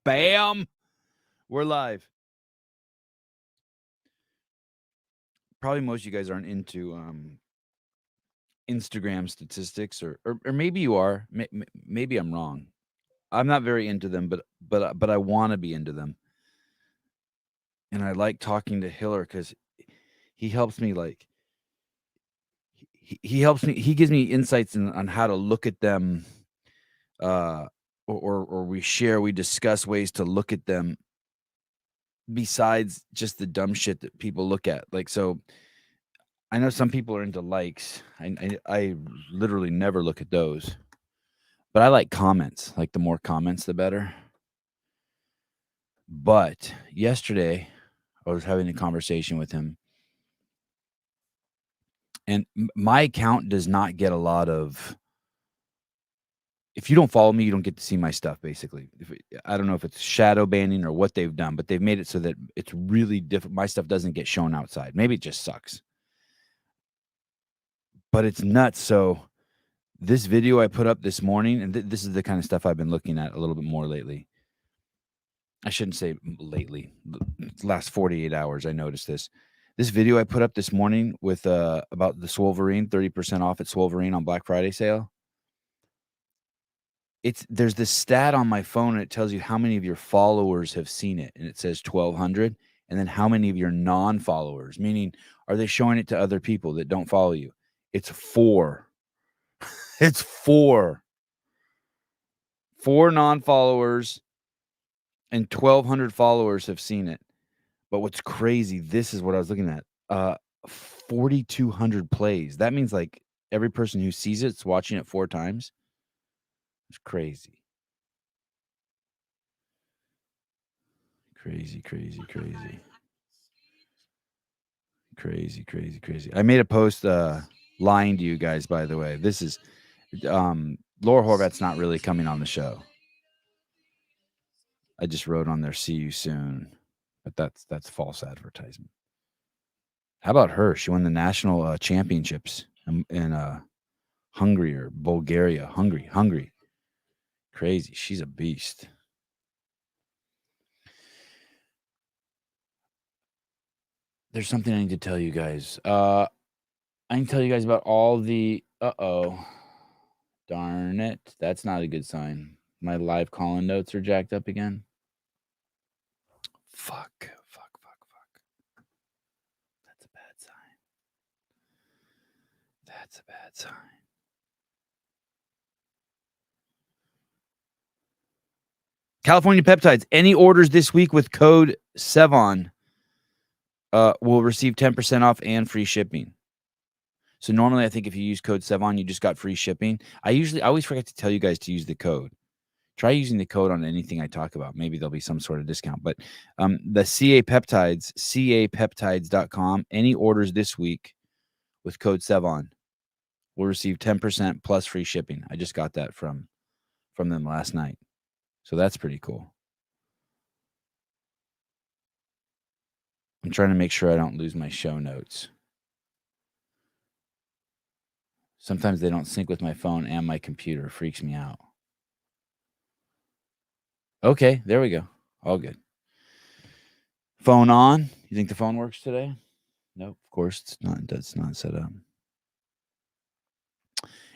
Bam! We're live. Probably most of you guys aren't into Instagram statistics, or maybe you are. Maybe I'm wrong. I'm not very into them, but I want to be into them, and I like talking to Hiller because he helps me. Like he helps me. He gives me insights on how to look at them, uh, or we discuss ways to look at them besides just the dumb shit that people look at. Like so. I know some people are into likes. I literally never look at those, but I like comments. Like the more comments, the better. But yesterday, I was having a conversation with him, and my account does not get a lot of. If you don't follow me, you don't get to see my stuff. Basically, I don't know if it's shadow banning or what they've done, but they've made it so that it's really different. My stuff doesn't get shown outside. Maybe it just sucks, but it's nuts. So this video I put up this morning, and this is the kind of stuff I've been looking at a little bit more lately. I shouldn't say lately. The last 48 hours, I noticed this. This video I put up this morning with about the Swolverine, 30% off at Swolverine on Black Friday sale. There's this stat on my phone, and it tells you how many of your followers have seen it, and it says 1,200, and then how many of your non-followers, meaning are they showing it to other people that don't follow you? It's 4. It's 4. 4 non-followers and 1,200 followers have seen it. But what's crazy, this is what I was looking at. 4,200 plays. That means like every person who sees it's watching it 4 times. It's crazy. Crazy. I made a post lying to you guys, by the way. This is Laura Horvat's not really coming on the show. I just wrote on there, see you soon. But that's false advertisement. How about her? She won the national championships in Hungary or Bulgaria. Hungary. Crazy. She's a beast. There's something I need to tell you guys. I need to tell you guys about all the... Darn it. That's not a good sign. My live call-in notes are jacked up again. Fuck. That's a bad sign. California Peptides. Any orders this week with code Sevan will receive 10% off and free shipping. So normally I think if you use code Sevan, you just got free shipping. I always forget to tell you guys to use the code. Try using the code on anything I talk about. Maybe there'll be some sort of discount. But the CA Peptides, capeptides.com, any orders this week with code Sevan will receive 10% plus free shipping. I just got that from them last night. So that's pretty cool. I'm trying to make sure I don't lose my show notes. Sometimes they don't sync with my phone and my computer. It freaks me out. Okay, there we go. All good. Phone on. You think the phone works today? Nope, of course it's not. That's not set up.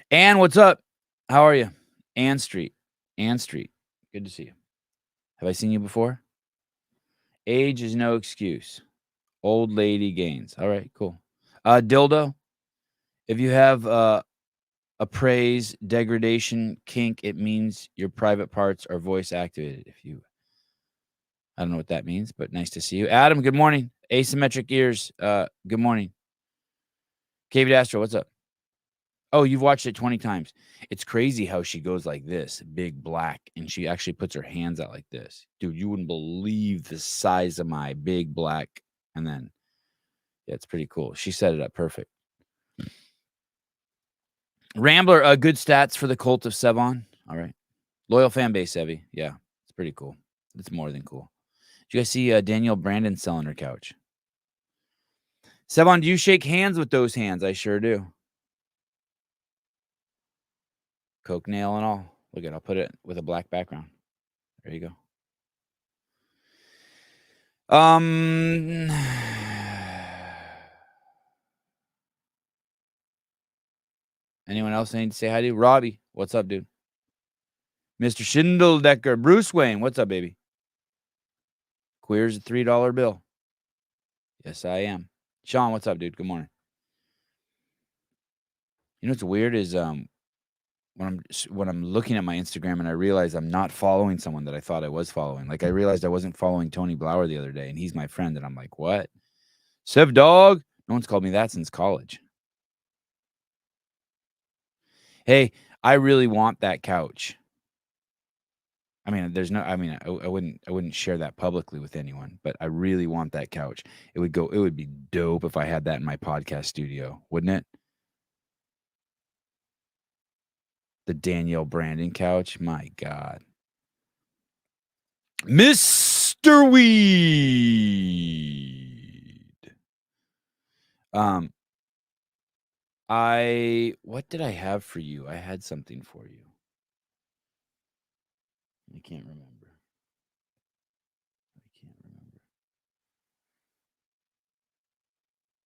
Ann, what's up? How are you? Ann Street. Good to see you. Have I seen you before? Age is no excuse. Old lady gains. All right, cool. Dildo. If you have appraise, degradation, kink, it means your private parts are voice activated. I don't know what that means, but nice to see you. Adam, good morning. Asymmetric ears, good morning. David Astro, what's up? Oh, you've watched it 20 times. It's crazy how she goes like this, big black, and she actually puts her hands out like this. Dude, you wouldn't believe the size of my big black. And then, yeah, it's pretty cool. She set it up perfect. Rambler, good stats for the cult of Sevan. All right. Loyal fan base, Evie. Yeah, it's pretty cool. It's more than cool. Did you guys see Danielle Brandon selling her couch? Sevan, do you shake hands with those hands? I sure do. Coke nail and all. Look at it. I'll put it with a black background. There you go. Um, anyone else need to say hi to? Robbie, what's up, dude? Mr. Schindeldecker, Bruce Wayne, what's up, baby? Queer's a $3 bill. Yes, I am. Sean, what's up, dude? Good morning. You know what's weird is when I'm looking at my Instagram and I realize I'm not following someone that I thought I was following. Like I realized I wasn't following Tony Blauer the other day, and he's my friend, and I'm like, what? Sev dog? No one's called me that since college. Hey, I really want that couch. I mean, I wouldn't share that publicly with anyone, but I really want that couch. It would be dope if I had that in my podcast studio, wouldn't it? The Danielle Brandon couch. My God. Mr. Weed. What did I have for you? I had something for you. I can't remember.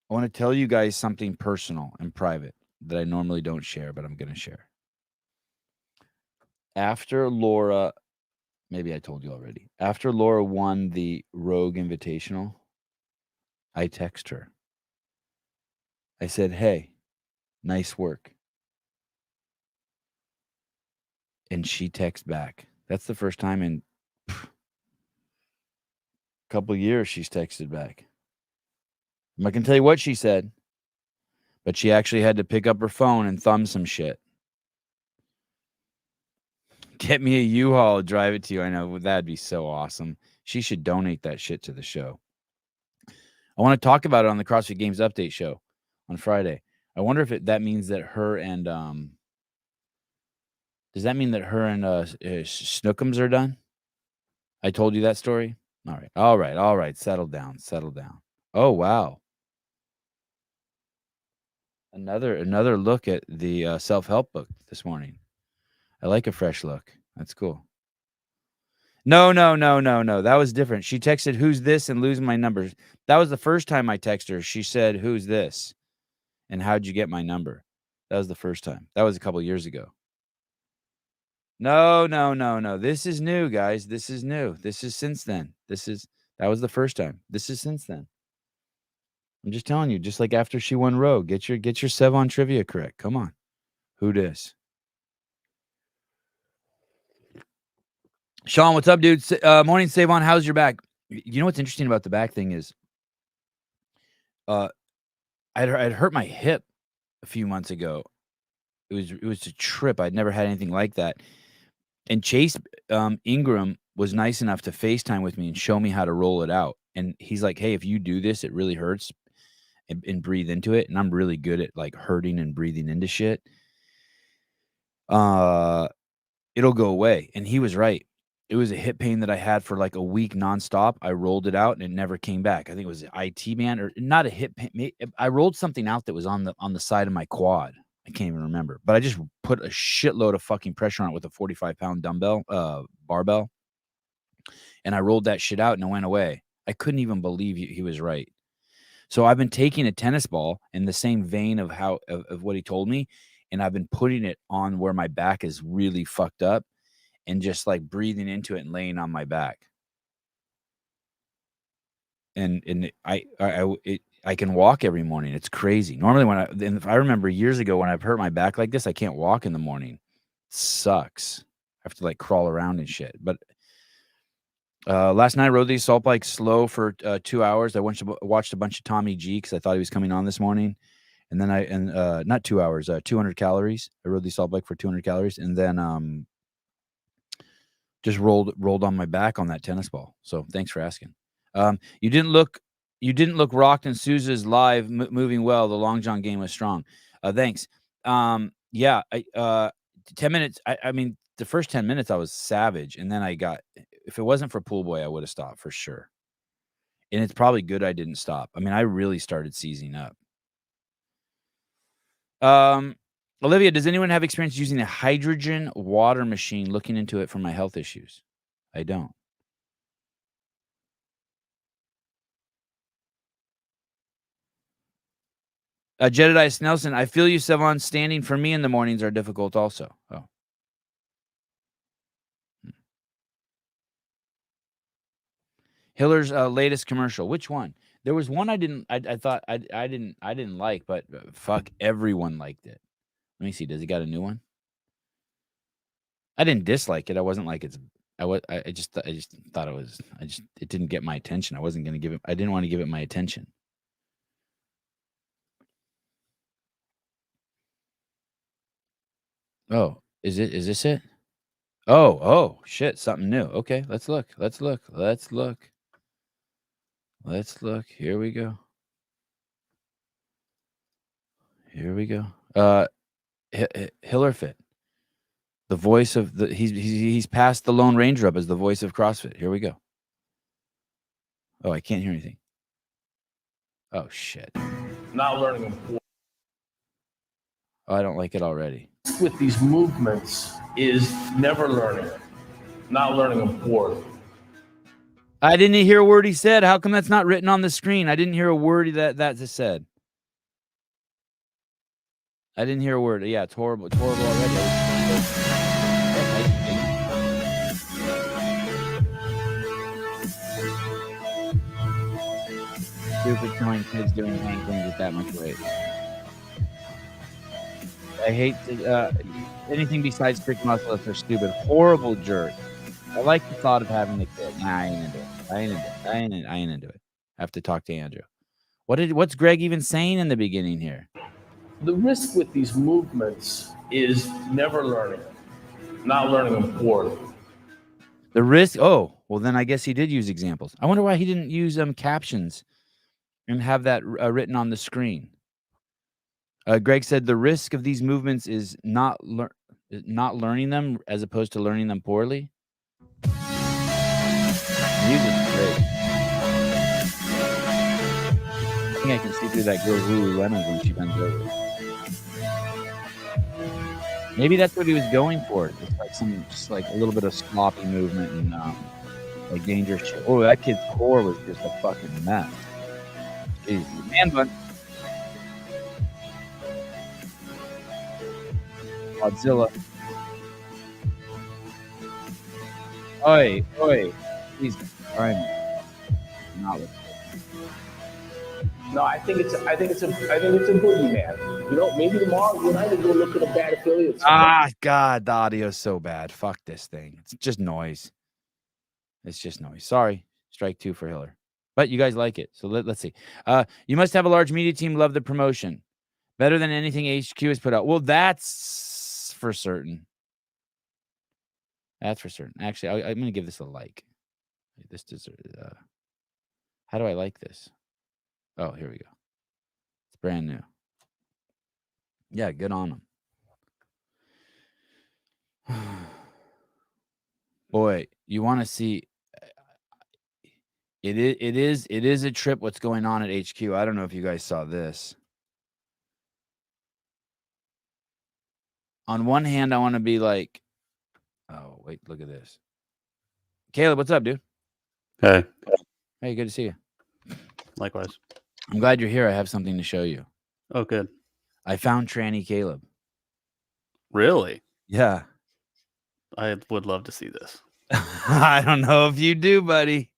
I want to tell you guys something personal and private that I normally don't share, but I'm going to share. After Laura, maybe I told you already. After Laura won the Rogue Invitational, I text her. I said, "Hey, nice work." And she texts back. That's the first time in a couple years she's texted back. I'm not going to tell you what she said, but she actually had to pick up her phone and thumb some shit. Get me a U-Haul, drive it to you. I know, that'd be so awesome. She should donate that shit to the show. I want to talk about it on the CrossFit Games Update show on Friday. I wonder if that means that her and does that mean that her and Snookums are done? I told you that story? All right. Settle down. Oh, wow. Another look at the self-help book this morning. I like a fresh look. That's cool. No. That was different. She texted, "Who's this?" and losing my numbers. That was the first time I texted her. She said, "Who's this?" and "How'd you get my number?" That was the first time. That was a couple years ago. No. This is new, guys. This is new. This is since then. That was the first time. This is since then. I'm just telling you, just like after she won Rogue, get your Sevan trivia correct. Come on. Who dis? Sean, what's up, dude? Morning, Sevan. How's your back? You know what's interesting about the back thing is I'd hurt my hip a few months ago. It was a trip. I'd never had anything like that. And Chase Ingram was nice enough to FaceTime with me and show me how to roll it out. And he's like, "Hey, if you do this, it really hurts, and breathe into it." And I'm really good at like hurting and breathing into shit. It'll go away. And he was right. It was a hip pain that I had for like a week nonstop. I rolled it out and it never came back. I think it was IT man or not a hip pain. I rolled something out that was on the side of my quad. I can't even remember, but I just put a shitload of fucking pressure on it with a 45-pound dumbbell, barbell. And I rolled that shit out and it went away. I couldn't even believe he was right. So I've been taking a tennis ball in the same vein of what he told me. And I've been putting it on where my back is really fucked up and just like breathing into it and laying on my back. And I can walk every morning. It's crazy. Normally if I remember years ago when I've hurt my back like this, I can't walk in the morning. It sucks. I have to like crawl around and shit. But last night I rode the assault bike slow for 2 hours. I watched a bunch of Tommy G because I thought he was coming on this morning. And then not 2 hours, 200 calories. I rode the assault bike for 200 calories. And then just rolled on my back on that tennis ball. So thanks for asking. You didn't look rocked in Sousa's live moving well. The Long John game was strong. Thanks. Yeah, 10 minutes. I mean, the first 10 minutes I was savage. And then if it wasn't for Pool Boy, I would have stopped for sure. And it's probably good I didn't stop. I mean, I really started seizing up. Olivia, does anyone have experience using a hydrogen water machine? Looking into it for my health issues. I don't. Jedediah Nelson, I feel you, Sevan. Standing for me in the mornings are difficult also. Oh. Hiller's latest commercial. Which one? There was one I thought I didn't like, but fuck, everyone liked it. Let me see. Does he got a new one? I didn't dislike it. I wasn't like I just thought it didn't get my attention. I wasn't going to give it. I didn't want to give it my attention. Oh, is this it? Oh, shit, something new. Okay, let's look. Here we go. HillerFit. The voice of the he's passed the Lone Ranger up as the voice of CrossFit. Here we go. Oh, I can't hear anything. Oh shit. Not learning them. Oh, I don't like it already. With these movements is never learning it. Not learning them poorly. I didn't hear a word he said. How come that's not written on the screen? I didn't hear a word that said. I didn't hear a word. Yeah, it's horrible. It's horrible already. Stupid showing kids doing hang things at that much weight. I hate anything besides strict muscle ups are stupid. Horrible jerk. I like the thought of having a kid. Nah, I ain't into it. I ain't into it. I have to talk to Andrew. What's Greg even saying in the beginning here? The risk with these movements is never learning them. Not learning them poorly. The risk. Oh, well, then I guess he did use examples. I wonder why he didn't use captions and have that written on the screen. Greg said the risk of these movements is not learning them as opposed to learning them poorly. Music's great. I think I can see through that girl's Lululemon when she bends over. Maybe that's what he was going for. Just like a little bit of sloppy movement and like dangerous shit. Oh, that kid's core was just a fucking mess. Jeez, man bun. Godzilla. Oi. Jesus Christ. Not with No, I think it's a boogeyman. You know, maybe tomorrow you and I will go look at a bad affiliate. God, the audio's so bad. Fuck this thing. It's just noise. Sorry. Strike 2 for Hiller. But you guys like it. So let's see. You must have a large media team. Love the promotion. Better than anything HQ has put out. Well, that's for certain. Actually, I'm going to give this a like. This deserves. How do I like this? Oh, here we go. It's brand new. Yeah, good on them. Boy, you want to see? It is a trip. What's going on at HQ? I don't know if you guys saw this. On one hand, I want to be like, oh wait, look at this. Caleb, what's up, dude? Hey, good to see you. likewise. I'm glad you're here. I have something to show you. Oh, good. I found Tranny Caleb. Really? Yeah. I would love to see this. I don't know if you do, buddy.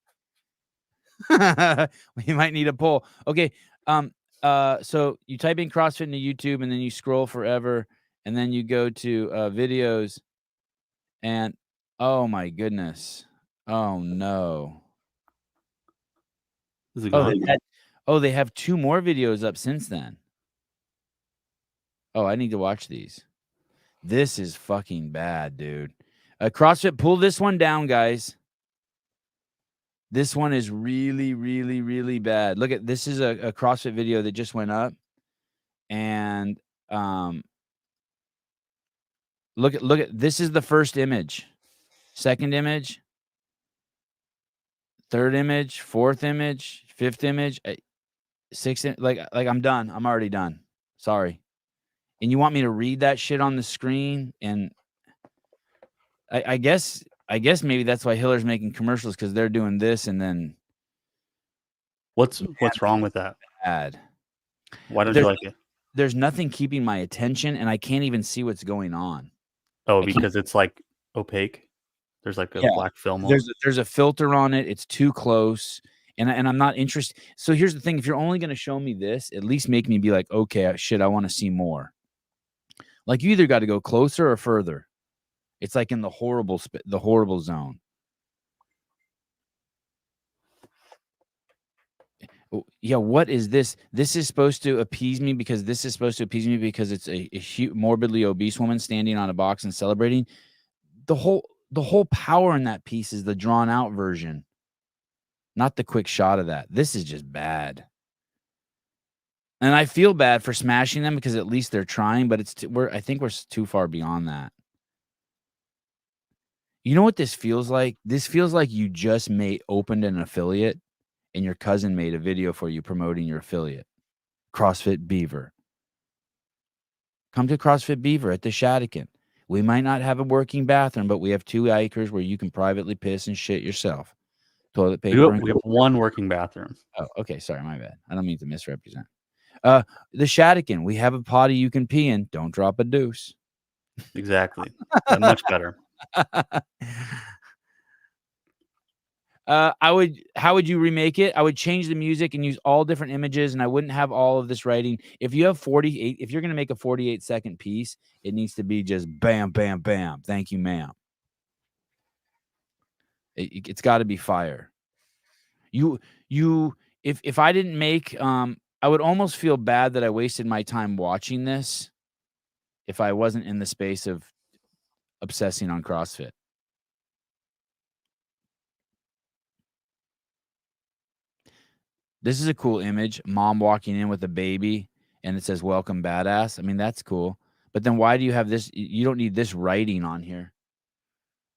We might need a poll. Okay. So you type in CrossFit into YouTube and then you scroll forever and then you go to videos and oh my goodness. Oh no. Is it gone? They have 2 more videos up since then. Oh, I need to watch these. This is fucking bad, dude. CrossFit, pull this one down, guys. This one is really, really, really bad. Look at this is a CrossFit video that just went up, and look at this is the first image, second image, third image, fourth image, fifth image, sixth. Like I'm done. I'm already done. Sorry. And you want me to read that shit on the screen? And I guess maybe that's why Hiller's making commercials because they're doing this and then What's wrong with that? bad. Why don't you like it? there's nothing keeping my attention, and I can't even see what's going on. Oh, I can't- because it's like opaque. There's like a Yeah, black film on it. there's a filter on it. It's too close, and I'm not interested. So here's the thing: if you're only going to show me this, at least make me be like, okay, shit, I want to see more. Like you either got to go closer or further. It's like in the horrible zone. Yeah, what is this? This is supposed to appease me because it's a morbidly obese woman standing on a box and celebrating. The whole power in that piece is the drawn out version, not the quick shot of that. This is just bad. And I feel bad for smashing them because at least they're trying, but I think we're too far beyond that. You know what this feels like? This feels like you just opened an affiliate and your cousin made a video for you promoting your affiliate. CrossFit Beaver. Come to CrossFit Beaver at the Shadican. We might not have a working bathroom, but we have 2 acres where you can privately piss and shit yourself. Toilet paper. We have one working bathroom. Oh, okay. Sorry, my bad. I don't mean to misrepresent. The Shadican. We have a potty you can pee in. Don't drop a deuce. Exactly. Much better. How would you remake it? I would change the music and use all different images, and I wouldn't have all of this writing. If you have 48, if you're going to make a 48-second piece, it needs to be just bam, bam, bam. Thank you, ma'am. It's got to be fire. If I didn't make, I would almost feel bad that I wasted my time watching this if I wasn't in the space of obsessing on CrossFit. This is a cool image. Mom walking in with a baby and it says, "Welcome, badass." I mean, that's cool. But then why do you have this? You don't need this writing on here.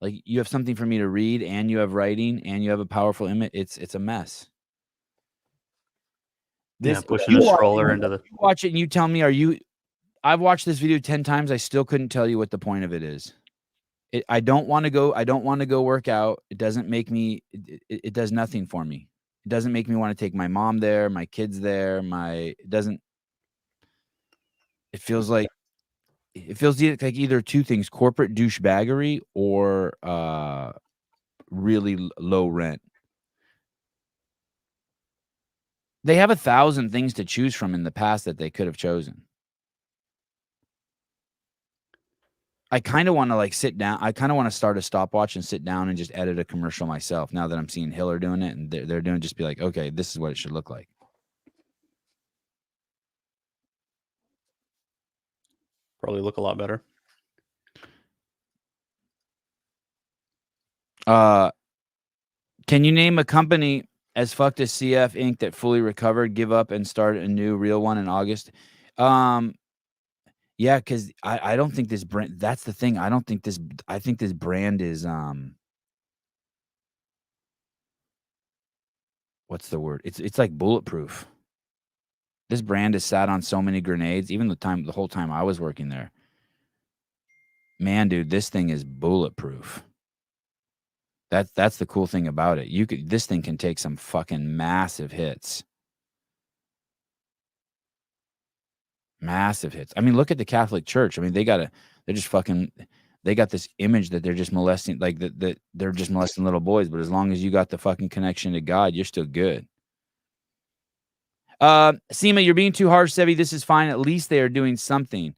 Like you have something for me to read and you have writing and you have a powerful image. It's a mess. Pushing a stroller into the. You watch it and you tell me, I've watched this video 10 times. I still couldn't tell you what the point of it is. I don't want to go work out. It doesn't make me, it does nothing for me. It doesn't make me want to take my mom there, my kids there, it feels like either two things, corporate douchebaggery or really low rent. They have 1,000 things to choose from in the past that they could have chosen. I kind of want to sit down. I kind of want to start a stopwatch and sit down and just edit a commercial myself. Now that I'm seeing Hiller doing it and they're doing, just be like, okay, this is what it should look like. Probably look a lot better. Can you name a company as fucked as CF Inc. that fully recovered, give up, and start a new real one in August? Yeah, because I don't think this brand. That's the thing. I think this brand is what's the word? It's like bulletproof. This brand has sat on so many grenades, even the whole time I was working there. Man, dude, this thing is bulletproof. That's the cool thing about it. This thing can take some fucking massive hits. Massive hits. I mean, look at the Catholic Church. I mean, they got this image that they're just molesting, like that they're just molesting little boys. But as long as you got the fucking connection to God, you're still good. Seema, you're being too harsh, Sevi. This is fine. At least they are doing something.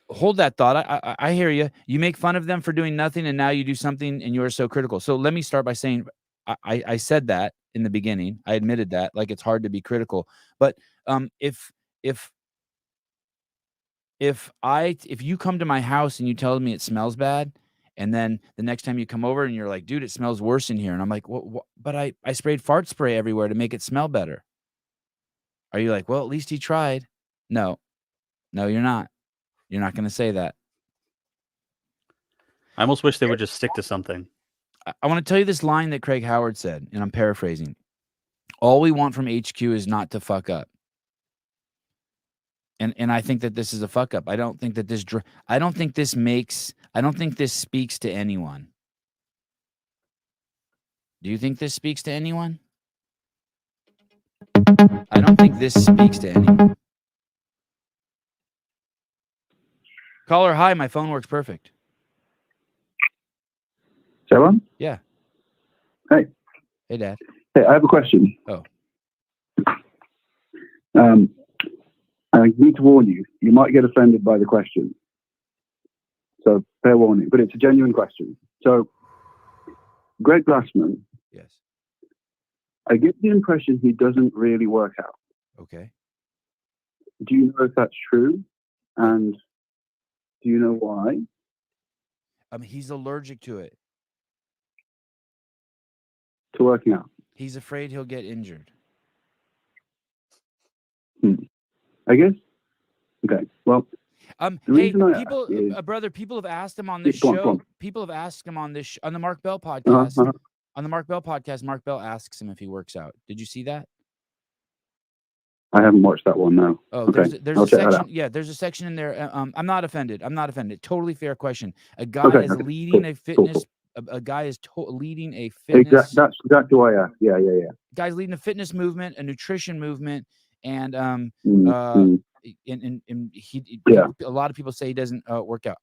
Hold that thought. I hear you. You make fun of them for doing nothing, and now you do something, and you're so critical. So let me start by saying, I said that in the beginning. I admitted that. Like, it's hard to be critical. But if you come to my house and you tell me it smells bad, and then the next time you come over and you're like, dude, it smells worse in here, and I'm like, what? But I sprayed fart spray everywhere to make it smell better. Are you like, well, at least he tried? No, you're not. You're not going to say that. I almost wish they would just stick to something. I want to tell you this line that Craig Howard said, and I'm paraphrasing. All we want from HQ is not to fuck up. And I think that this is a fuck up. I don't think this speaks to anyone. Do you think this speaks to anyone? I don't think this speaks to anyone. Caller, hi. My phone works perfect. Sevan? Yeah. Hey. Hey, Dad. Hey, I have a question. Oh. I need to warn you. You might get offended by the question. So, fair warning. But it's a genuine question. So, Greg Glassman, Yes. I get the impression he doesn't really work out. Okay. Do you know if that's true? And do you know why? He's allergic to it. To working out. He's afraid he'll get injured. I guess. Okay. Well, Hey, reason I people, ask is- brother, people have asked him on this Go on, show. go on. People have asked him on this on the Mark Bell podcast. Uh-huh. On the Mark Bell podcast, Mark Bell asks him if he works out. Did you see that? I haven't watched that one now. Oh, Okay. there's I'll a check that section. out. Yeah, there's a section in there. I'm not offended. Totally fair question. A guy Okay, is okay, leading cool, a fitness. cool. A guy is leading a fitness. That's exactly why I asked. Yeah. Guy's leading a fitness movement, a nutrition movement, and Mm. and he Yeah. a lot of people say he doesn't work out.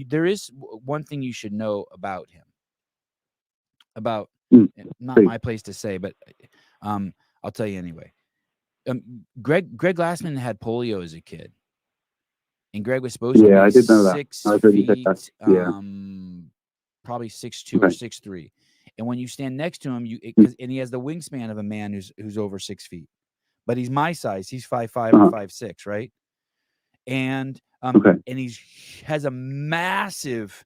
There is one thing you should know about him. Not Please. my place to say, but I'll tell you anyway. Greg Glassman had polio as a kid, and Greg was supposed to be I did know that. 6 I heard you said feet, that. Yeah. probably 6'2" or 6'3". And when you stand next to him, and he has the wingspan of a man who's over 6 feet, but he's my size. He's 5'5" or 5'6", right? And and he has a massive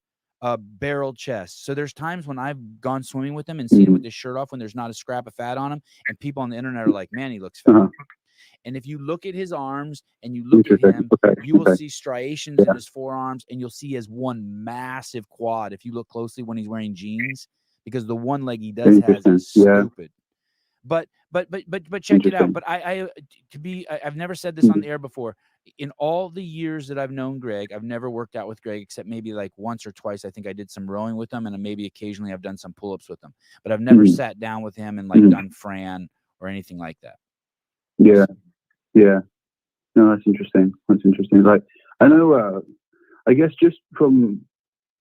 barrel chest. So there's times when I've gone swimming with him and seen him with his shirt off when there's not a scrap of fat on him, and people on the internet are like, "Man, he looks fat." And if you look at his arms and you look at him, you will see striations in his forearms, and you'll see he has one massive quad if you look closely when he's wearing jeans, because the one leg he does has is stupid. But check it out. But I've never said this on the air before. In all the years that I've known Greg, I've never worked out with Greg except maybe like once or twice. I think I did some rowing with him, and maybe occasionally I've done some pull-ups with him. But I've never sat down with him and like done Fran or anything like that. Yeah. No, that's interesting. Like, I know. I guess just from.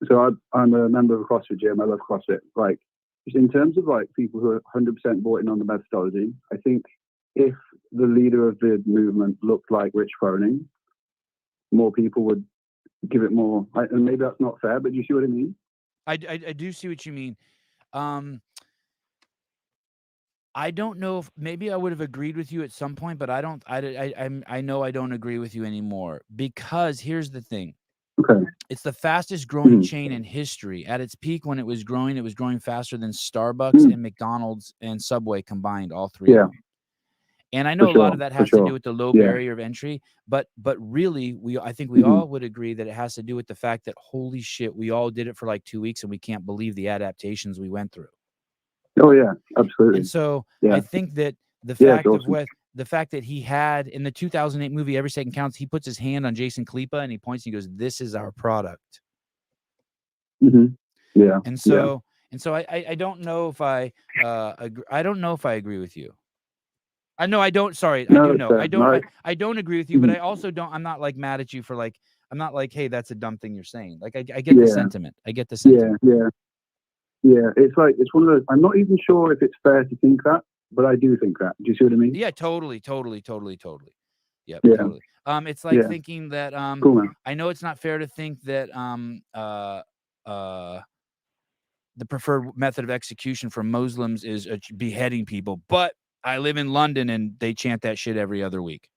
So I'm a member of a CrossFit gym. I love CrossFit. Like, just in terms of like people who are 100% bought in on the methodology, I think if the leader of the movement looked like Rich Froning, more people would give it more. And maybe that's not fair, but do you see what I mean? I do see what you mean. I don't know if maybe I would have agreed with you at some point, but I don't. I know I don't agree with you anymore, because here's the thing. Okay. It's the fastest growing chain in history. At its peak, when it was growing faster than Starbucks and McDonald's and Subway combined, all three of them. And I know a lot of that has to do with the low barrier of entry, but really, I think we all would agree that it has to do with the fact that, holy shit, we all did it for like 2 weeks and we can't believe the adaptations we went through. Oh yeah, absolutely. And so I think that the fact that he had in the 2008 movie Every Second Counts, he puts his hand on Jason Klippa and he points and he goes, "This is our product." Yeah. And so I don't know if I agree. I don't know if I agree with you. I know I don't. Sorry, I do know. I don't agree with you, but I also don't. I'm not like mad at you for like. I'm not like, hey, that's a dumb thing you're saying. Like I get the sentiment. I get the sentiment. Yeah. It's like it's one of those. I'm not even sure if it's fair to think that, but I do think that. Do you see what I mean? Yeah, totally. Yep, totally. It's like thinking that cool, man. I know it's not fair to think that the preferred method of execution for Muslims is beheading people, but I live in London and they chant that shit every other week,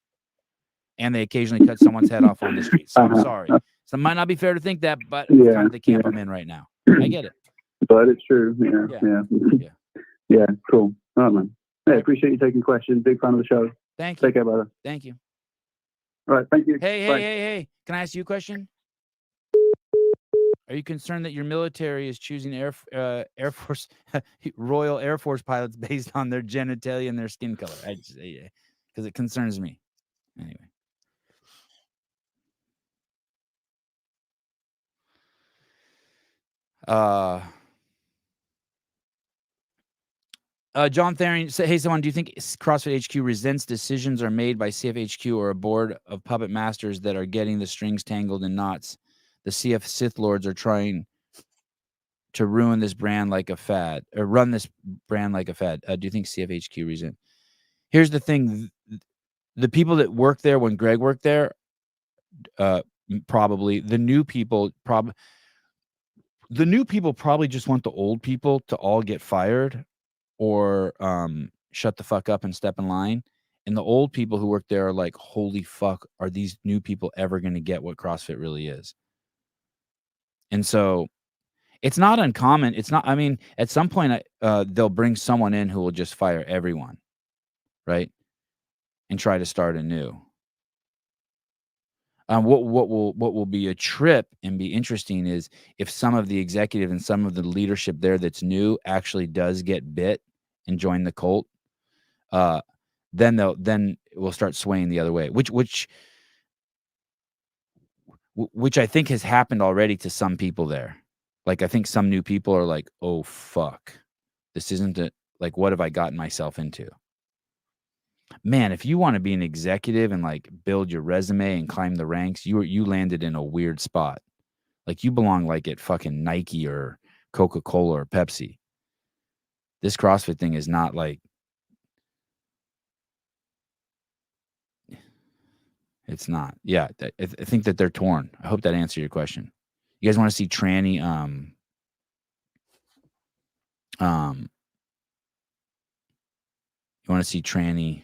and they occasionally cut someone's head off on the street. So I'm sorry. So it might not be fair to think that, but it's kind of the camp I'm in right now. I get it. But it's true. Yeah. Cool. All right, man. Hey, appreciate you taking questions. Big fan of the show. Thank you. Take care, brother. Thank you. All right. Thank you. Hey. Can I ask you a question? Are you concerned that your military is choosing Air Force Royal Air Force pilots based on their genitalia and their skin color? Because it concerns me. Anyway. John Thering said, "Hey, someone, do you think CrossFit HQ resents decisions are made by CFHQ or a board of puppet masters that are getting the strings tangled in knots the CF Sith Lords are trying to ruin this brand like a fad, or run this brand like a fad. Do you think CFHQ reason? Here's the thing: the people that worked there when Greg worked there, probably the new people probably just want the old people to all get fired or shut the fuck up and step in line. And the old people who work there are like, holy fuck, are these new people ever going to get what CrossFit really is? And so it's not uncommon. It's not, I mean, at some point, they'll bring someone in who will just fire everyone, right? And try to start anew. What will be a trip and be interesting is if some of the executive and some of the leadership there that's new actually does get bit and join the cult. Then it will start swaying the other way, which I think has happened already to some people there. Like, I think some new people are like, oh, fuck, this isn't like, what have I gotten myself into? Man, if you want to be an executive and like build your resume and climb the ranks, you landed in a weird spot. Like, you belong like at fucking Nike or Coca-Cola or Pepsi. This CrossFit thing is not like, it's not. Yeah, I think that they're torn. I hope that answered your question. You guys want to see tranny? You want to see tranny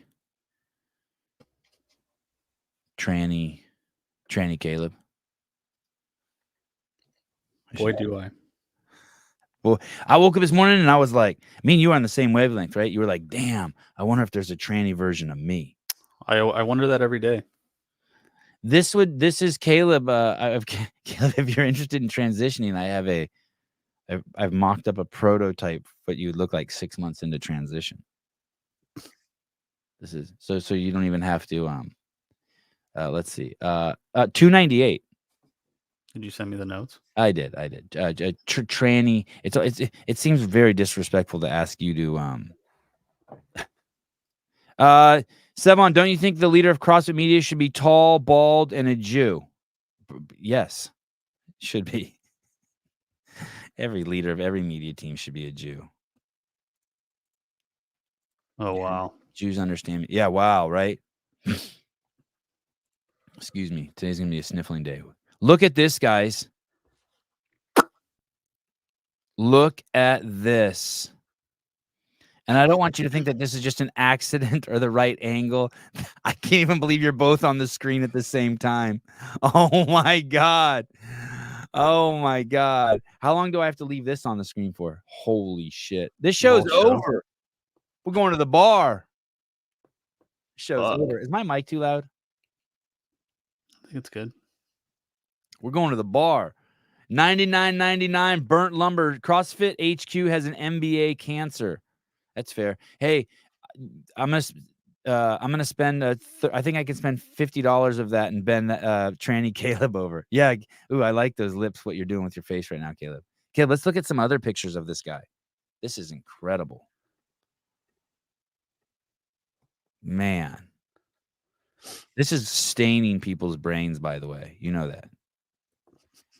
Caleb? Boy, do I. Well, I woke up this morning and I was like, me and you are on the same wavelength, right? You were like, damn, I wonder if there's a tranny version of me. I wonder that every day. This is Caleb. Caleb, if you're interested in transitioning, I've mocked up a prototype, but you look like 6 months into transition. This is so you don't even have to. Let's see. 298. Did you send me the notes? I did. Tranny. It seems very disrespectful to ask you to. Sevan, don't you think the leader of CrossFit Media should be tall, bald, and a Jew? Yes, should be. Every leader of every media team should be a Jew. Oh, wow. Jews understand me. Yeah, wow, right? Excuse me. Today's going to be a sniffling day. Look at this, guys. Look at this. And I don't want you to think that this is just an accident or the right angle. I can't even believe you're both on the screen at the same time. Oh, my God. Oh, my God. How long do I have to leave this on the screen for? Holy shit. This show's over. We're going to the bar. Show's over. Is my mic too loud? I think it's good. We're going to the bar. $99.99 burnt lumber. CrossFit HQ has an MBA cancer. That's fair. Hey, I'm gonna spend. I think I can spend $50 of that and bend tranny Caleb over. Yeah. Ooh, I like those lips. What you're doing with your face right now, Caleb. Caleb, let's look at some other pictures of this guy. This is incredible. Man, this is staining people's brains, by the way. You know that.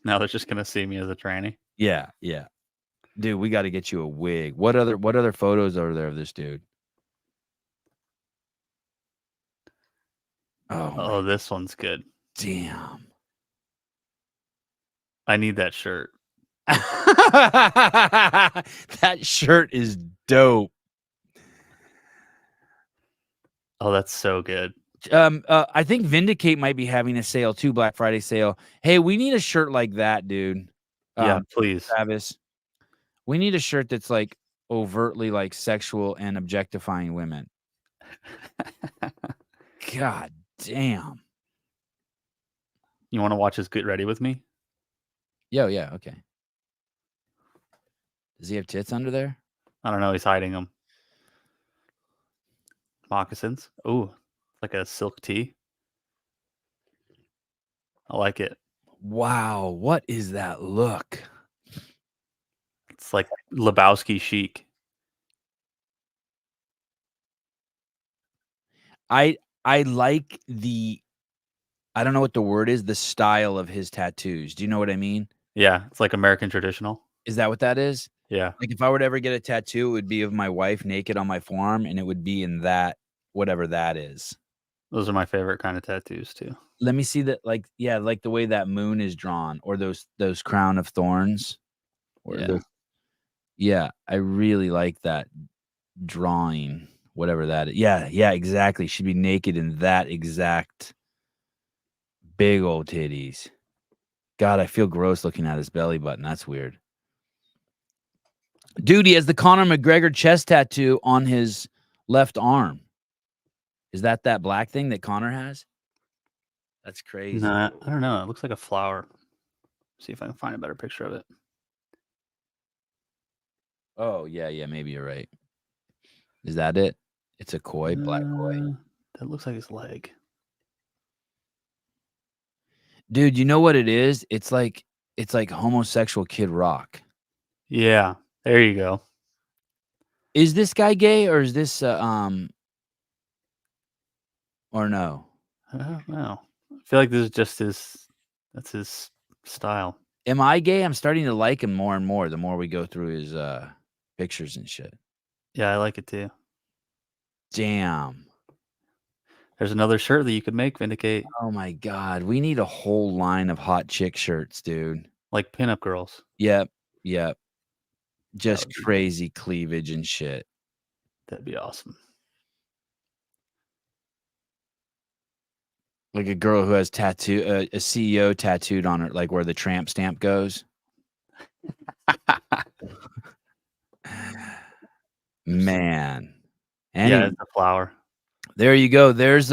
Now they're just going to see me as a tranny. Yeah. Dude, we got to get you a wig. What other photos are there of this dude? Oh, this one's good. Damn. I need that shirt. That shirt is dope. Oh, that's so good. I think Vindicate might be having a sale too, Black Friday sale. Hey, we need a shirt like that, dude. Yeah, please. Travis. We need a shirt that's like overtly like sexual and objectifying women. God damn. You want to watch us get ready with me? Yeah, okay. Does he have tits under there? I don't know. He's hiding them. Moccasins. Ooh, like a silk tee. I like it. Wow, what is that look? It's like Lebowski chic. I like the I don't know what the word is, the style of his tattoos. Do you know what I mean? Yeah, it's like American traditional. Is that what that is? Yeah. Like if I were to ever get a tattoo, it would be of my wife naked on my forearm, and it would be in that, whatever that is. Those are my favorite kind of tattoos too. Let me see that, like, yeah, like the way that moon is drawn, or those crown of thorns. Or Yeah. yeah, I really like that drawing, whatever that is. Yeah, yeah, exactly. She'd be naked in that exact big old titties. God, I feel gross looking at his belly button. That's weird. Dude, he has the Conor McGregor chest tattoo on his left arm. Is that black thing that Conor has? That's crazy. No, I don't know. It looks like a flower. See if I can find a better picture of it. Oh, yeah, maybe you're right. Is that it? It's a koi, black koi. That looks like his leg. Dude, you know what it is? It's like homosexual Kid Rock. Yeah, there you go. Is this guy gay, or is this or no? I don't know. I feel like this is just that's his style. Am I gay? I'm starting to like him more and more the more we go through his pictures and shit. Yeah, I like it too. Damn. There's another shirt that you could make, Vindicate. Oh my God. We need a whole line of hot chick shirts, dude. Like pinup girls. Yep. Just would be- crazy cleavage and shit. That'd be awesome. Like a girl who has a CEO tattooed on her, like where the tramp stamp goes. Man. Anyway, Yeah, it's a flower. there you go. There's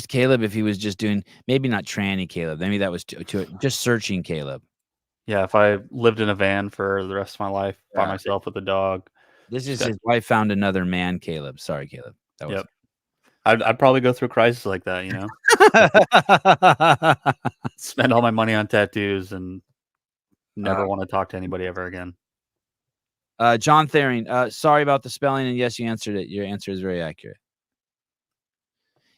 Caleb if he was just doing, maybe not tranny Caleb. Maybe that was just searching Caleb. Yeah, if I lived in a van for the rest of my life by Yeah. myself with a dog. This is his wife found another man, Caleb. Sorry, Caleb. That was Yep. I'd probably go through a crisis like that, you know? Spend all my money on tattoos and never want to talk to anybody ever again. John Thering, sorry about the spelling, and yes, you answered it. Your answer is very accurate.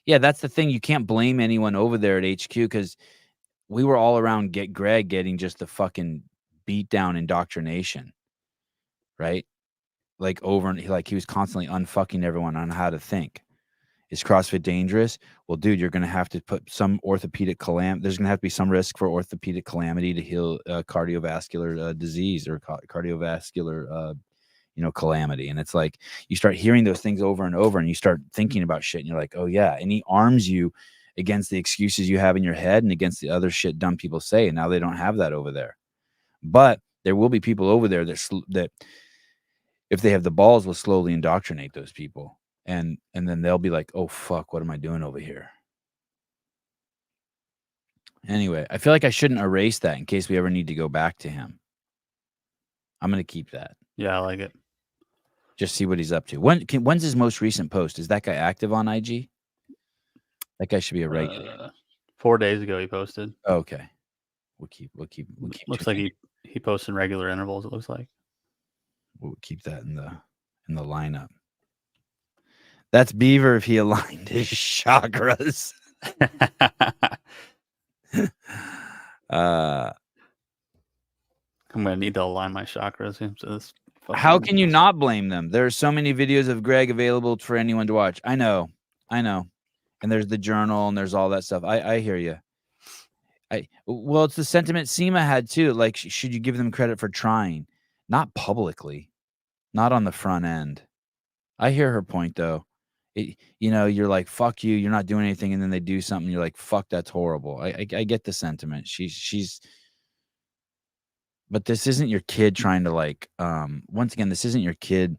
Yeah, that's the thing. You can't blame anyone over there at HQ because we were all around Greg getting just the fucking beat down indoctrination, right? Like he was constantly unfucking everyone on how to think. Is CrossFit dangerous? Well, dude, you're going to have to put some orthopedic there's going to have to be some risk for orthopedic calamity to heal cardiovascular disease or cardiovascular, calamity. And it's like you start hearing those things over and over and you start thinking about shit and you're like, oh yeah. And he arms you against the excuses you have in your head and against the other shit dumb people say. And now they don't have that over there. But there will be people over there that if they have the balls, will slowly indoctrinate those people. And then they'll be like, oh, fuck, what am I doing over here? Anyway, I feel like I shouldn't erase that in case we ever need to go back to him. I'm going to keep that. Yeah, I like it. Just see what he's up to. When's his most recent post? Is that guy active on IG? That guy should be a regular. 4 days ago he posted. Oh, okay. We'll keep Looks like he posts in regular intervals, it looks like. We'll keep that in the lineup. That's Beaver if he aligned his chakras. I'm gonna need to align my chakras into this. How can you not blame them? There are so many videos of Greg available for anyone to watch. I know. And there's the journal and there's all that stuff. I hear you. Well, it's the sentiment Seema had too. Like, should you give them credit for trying? Not publicly, not on the front end. I hear her point though. You're like, fuck you, you're not doing anything, and then they do something, you're like, fuck, that's horrible. I get the sentiment. She's but this isn't your kid trying to like once again, this isn't your kid,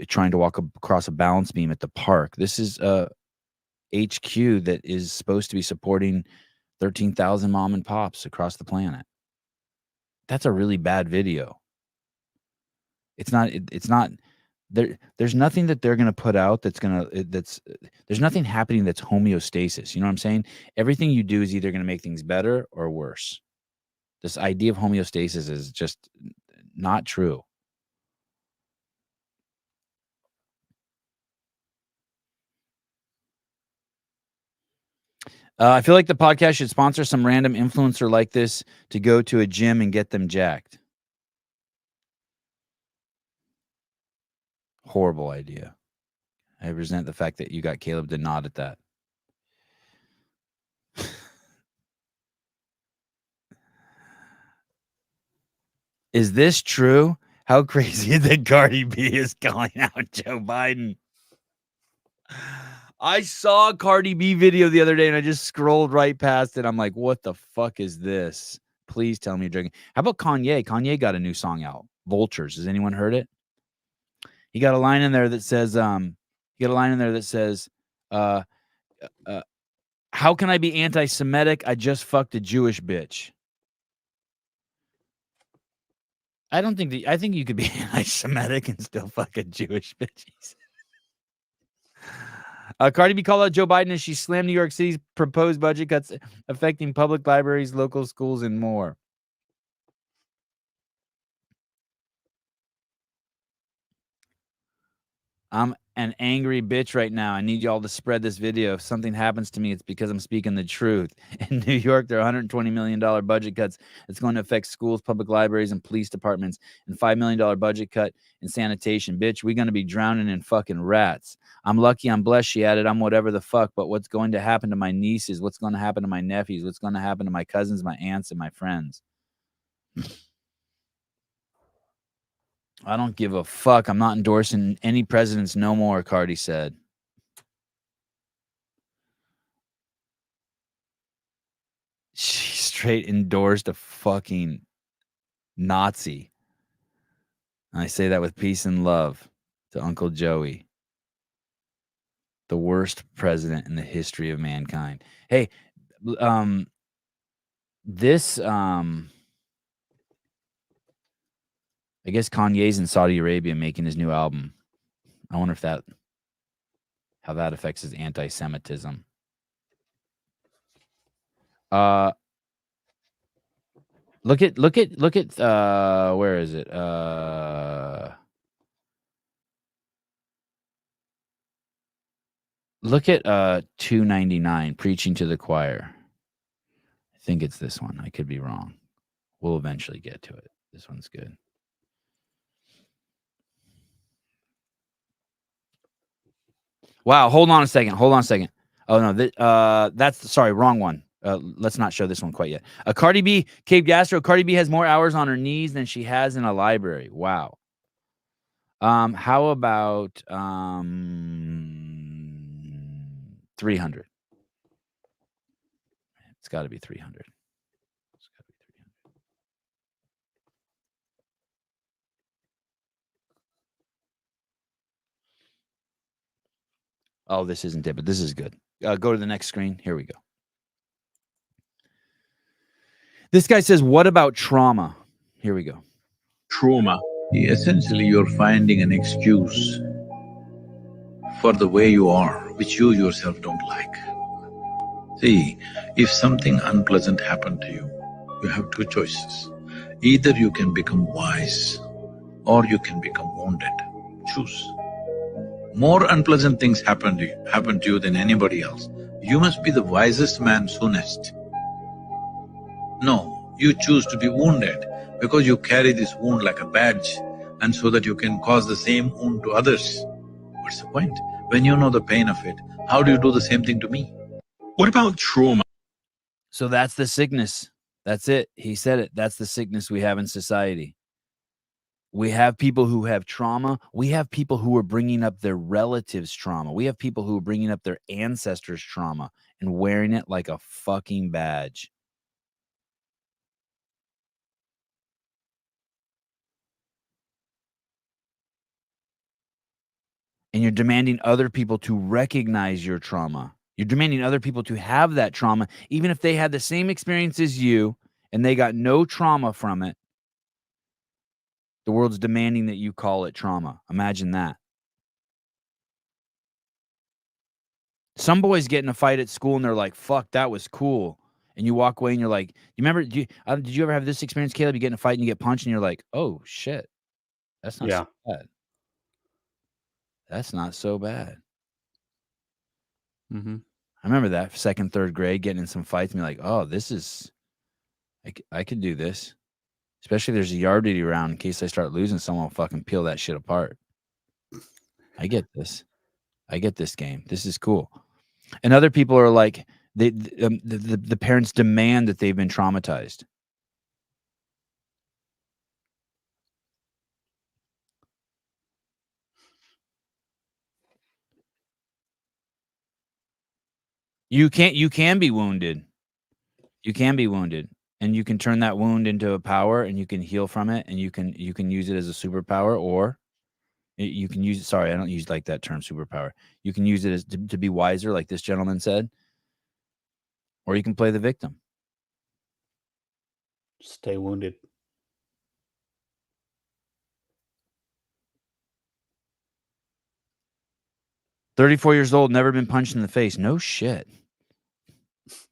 trying to walk across a balance beam at the park. This is HQ that is supposed to be supporting 13,000 mom and pops across the planet. That's a really bad video. It's not there's nothing that they're going to put out there's nothing happening that's homeostasis. You know what I'm saying? Everything you do is either going to make things better or worse. This idea of homeostasis is just not true. I feel like the podcast should sponsor some random influencer like this to go to a gym and get them jacked. Horrible idea. I resent the fact that you got Caleb to nod at that. Is this true? How crazy is that Cardi B is calling out Joe Biden? I saw a Cardi B video the other day and I just scrolled right past it. I'm like, what the fuck is this? Please tell me you're drinking. How about Kanye? Kanye got a new song out, Vultures. Has anyone heard it? He got a line in there that says, how can I be anti-Semitic? I just fucked a Jewish bitch. I think you could be anti-Semitic and still fuck a Jewish bitch. Cardi B called out Joe Biden as she slammed New York City's proposed budget cuts affecting public libraries, local schools, and more. I'm an angry bitch right now. I need y'all to spread this video. If something happens to me, it's because I'm speaking the truth. In New York, there are $120 million budget cuts. It's going to affect schools, public libraries, and police departments, and $5 million budget cut in sanitation. Bitch, we're going to be drowning in fucking rats. I'm lucky, I'm blessed, she added. I'm whatever the fuck, but what's going to happen to my nieces? What's going to happen to my nephews? What's going to happen to my cousins, my aunts, and my friends? I don't give a fuck. I'm not endorsing any presidents no more, Cardi said. She straight endorsed a fucking Nazi. And I say that with peace and love to Uncle Joey. The worst president in the history of mankind. Hey, this I guess Kanye's in Saudi Arabia making his new album. I wonder if how that affects his anti-Semitism. Look at where is it? Look at 299 preaching to the choir. I think it's this one. I could be wrong. We'll eventually get to it. This one's good. Wow, hold on a second. Oh no, that's sorry, wrong one. Let's not show this one quite yet. Cardi B, Cape Gastro. Cardi B has more hours on her knees than she has in a library. Wow. How about 300? It's got to be 300. Oh, this isn't it, but this is good. Go to the next screen. Here we go. This guy says, what about trauma? Here we go. Trauma. Essentially, you're finding an excuse for the way you are, which you yourself don't like. See, if something unpleasant happened to you, you have two choices. Either you can become wise or you can become wounded. Choose. More unpleasant things happen to you than anybody else. You must be the wisest man soonest. No, you choose to be wounded because you carry this wound like a badge and so that you can cause the same wound to others. What's the point? When you know the pain of it, how do you do the same thing to me? What about trauma? So that's the sickness. That's it. He said it. That's the sickness we have in society. We have people who have trauma. We have people who are bringing up their relatives' trauma. We have people who are bringing up their ancestors' trauma and wearing it like a fucking badge. And you're demanding other people to recognize your trauma. You're demanding other people to have that trauma, even if they had the same experience as you and they got no trauma from it. The world's demanding that you call it trauma. Imagine that. Some boys get in a fight at school and they're like, fuck, that was cool. And you walk away and you're like, did you ever have this experience, Caleb? You get in a fight and you get punched and you're like, oh, shit. That's not so bad. That's not so bad. Mm-hmm. I remember that 2nd, 3rd grade, getting in some fights and be like, oh, this is, I could do this. Especially if there's a yard duty around in case I start losing, someone will fucking peel that shit apart. I get this. I get this game. This is cool. And other people are like, the parents demand that they've been traumatized. You can be wounded. You can be wounded, and you can turn that wound into a power, and you can heal from it, and you can use it as a superpower, or you can use it. Sorry, I don't use like that term superpower. You can use it as to be wiser, like this gentleman said, or you can play the victim. Stay wounded. "34 years old, never been punched in the face." No shit.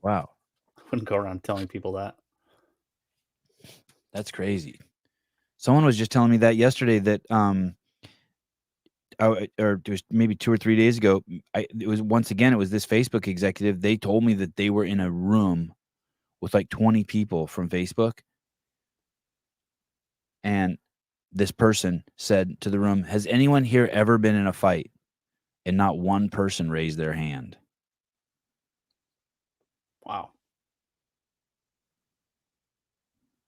Wow. Wouldn't go around telling people that. That's crazy. Someone was just telling me that yesterday that or it was maybe 2 or 3 days ago. It was this Facebook executive. They told me that they were in a room with like 20 people from Facebook, and this person said to the room, "Has anyone here ever been in a fight?" And not one person raised their hand. Wow.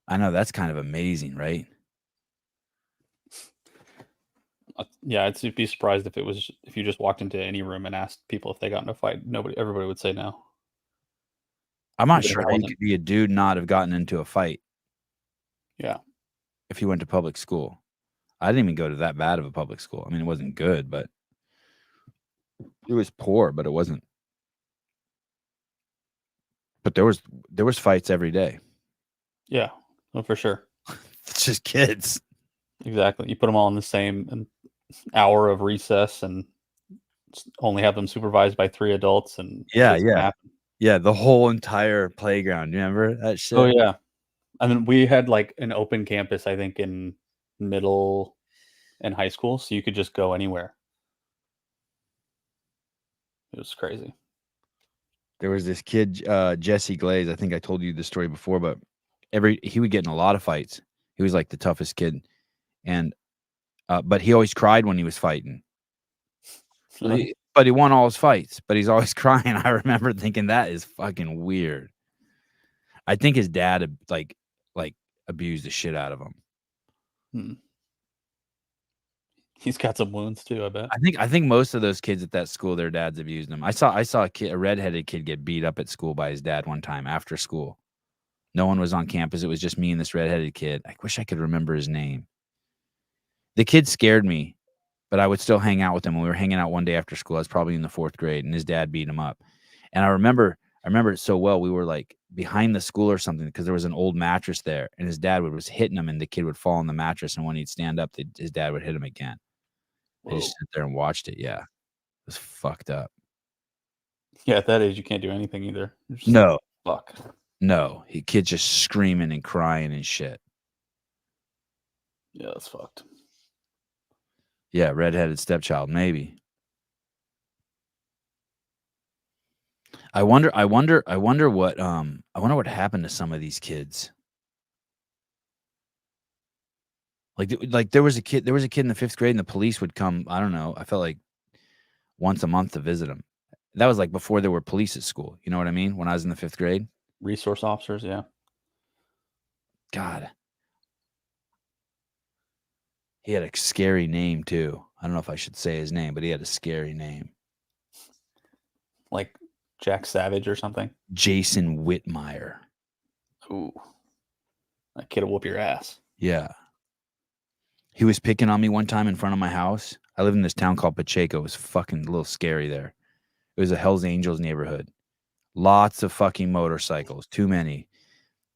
I know, that's kind of amazing, right? Yeah, I'd be surprised if you just walked into any room and asked people if they got in a fight. Everybody would say no. I'm not Even if sure it how you wasn't. could be a dude not have gotten into a fight Yeah. if you went to public school. I didn't even go to that bad of a public school. I mean, it wasn't good, but it was poor, but it wasn't. But there was fights every day. Yeah. Oh, for sure. It's just kids. Exactly. You put them all in the same hour of recess and only have them supervised by 3 adults, and Yeah, shit's gonna happen. Yeah, the whole entire playground. You remember that shit? Oh yeah. And then we had like an open campus, I think, in middle and high school, so you could just go anywhere. It was crazy. There was this kid, Jesse Glaze. I think I told you this story before, but he would get in a lot of fights. He was like the toughest kid, and but he always cried when he was fighting. But he won all his fights. But he's always crying. I remember thinking that is fucking weird. I think his dad like abused the shit out of him. He's got some wounds too, I bet. I think most of those kids at that school, their dads abused them. I saw a redheaded kid get beat up at school by his dad one time after school. No one was on campus. It was just me and this redheaded kid. I wish I could remember his name. The kid scared me, but I would still hang out with him. We were hanging out one day after school. I was probably in the 4th grade, and his dad beat him up. And I remember it so well. We were like behind the school or something because there was an old mattress there, and his dad was hitting him, and the kid would fall on the mattress. And when he'd stand up, his dad would hit him again. I just sit there and watched it. Yeah, it was fucked up. Yeah, at that age, you can't do anything either. No, fuck. No, kid's just screaming and crying and shit. Yeah, that's fucked. Yeah, redheaded stepchild, maybe. I wonder what happened to some of these kids. Like there was a kid in the 5th grade, and the police would come. I don't know. I felt like once a month to visit him. That was like before there were police at school. You know what I mean? When I was in the 5th grade, resource officers. Yeah. God, he had a scary name too. I don't know if I should say his name, but he had a scary name. Like Jack Savage or something. Jason Whitmire. Ooh, that kid will whoop your ass. Yeah. He was picking on me one time in front of my house. I live in this town called Pacheco. It was fucking a little scary there. It was a Hells Angels neighborhood. Lots of fucking motorcycles, too many.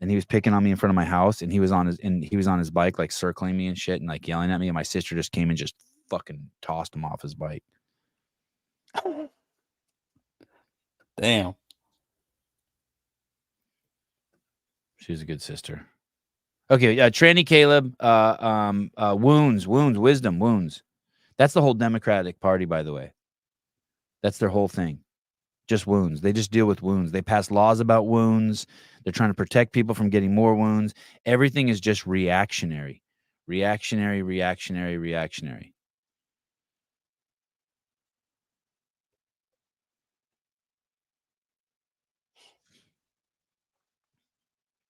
And he was picking on me in front of my house, and he was on his bike, like circling me and shit, and like yelling at me. And my sister just came and just fucking tossed him off his bike. Damn. She was a good sister. Okay, Tranny Caleb, wounds, wisdom, wounds. That's the whole Democratic Party, by the way. That's their whole thing. Just wounds. They just deal with wounds. They pass laws about wounds. They're trying to protect people from getting more wounds. Everything is just reactionary. Reactionary, reactionary, reactionary.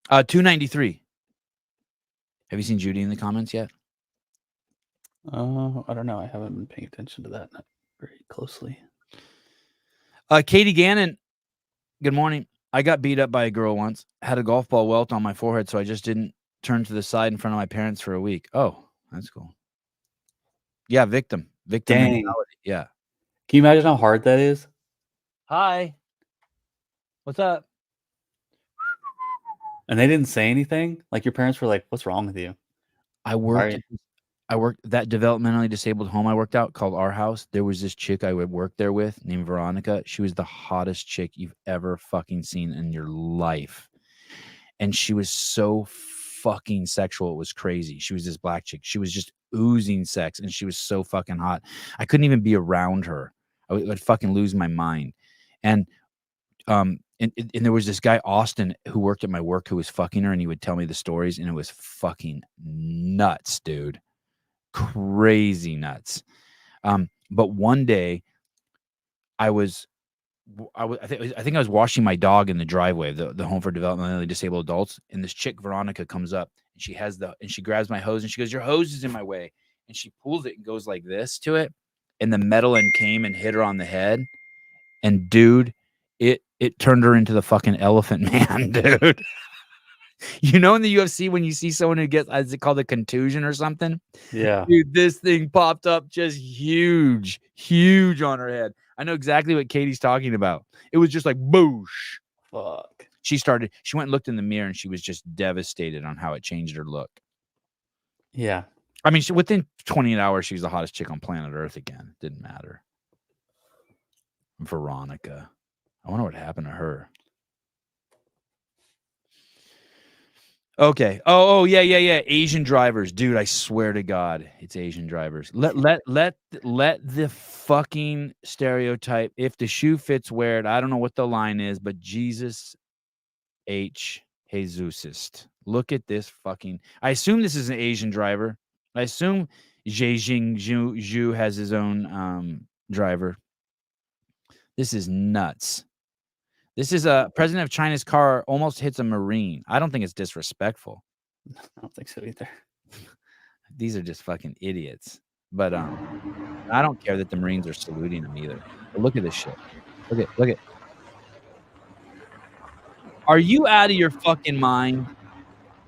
Uh, 293. Have you seen Judy in the comments yet? I don't know. I haven't been paying attention to that very closely. Katie Gannon, good morning. I got beat up by a girl once. Had a golf ball welt on my forehead, so I just didn't turn to the side in front of my parents for a week. Oh, that's cool. Yeah, victim Dang. mentality. Yeah. Can you imagine how hard that is? Hi. What's up? And they didn't say anything? Like your parents were like, what's wrong with you? I worked that developmentally disabled home I worked out called Our House. There was this chick I would work there with named Veronica. She was the hottest chick you've ever fucking seen in your life. And she was so fucking sexual. It was crazy. She was this black chick. She was just oozing sex and she was so fucking hot. I couldn't even be around her. I would fucking lose my mind. And there was this guy, Austin, who worked at my work who was fucking her and he would tell me the stories and it was fucking nuts, dude. Crazy nuts. But one day I think I was washing my dog in the driveway, the home for developmentally disabled adults, and this chick Veronica comes up and she grabs my hose and she goes, "Your hose is in my way," and she pulls it and goes like this to it, and the metal end came and hit her on the head, and dude, it turned her into the fucking Elephant Man, dude. You know, in the UFC when you see someone who gets, is it called a contusion or something? Yeah. Dude, this thing popped up just huge on her head. I know exactly what Katie's talking about. It was just like boosh. Fuck. She went and looked in the mirror and she was just devastated on how it changed her look. Yeah. I mean, within 28 hours, she was the hottest chick on planet Earth again. Didn't matter. Veronica. I wonder what happened to her. Okay. Oh, yeah. Asian drivers, dude. I swear to God, it's Asian drivers. Let the fucking stereotype. If the shoe fits, wear it. I don't know what the line is, but Jesus H. Jesusist. Look at this fucking. I assume this is an Asian driver. I assume Zhejiang Zhu has his own driver. This is nuts. This is a president of China's car almost hits a Marine. I don't think it's disrespectful. I don't think so either. These are just fucking idiots. But I don't care that the Marines are saluting them either. But look at this shit. Look at. Are you out of your fucking mind?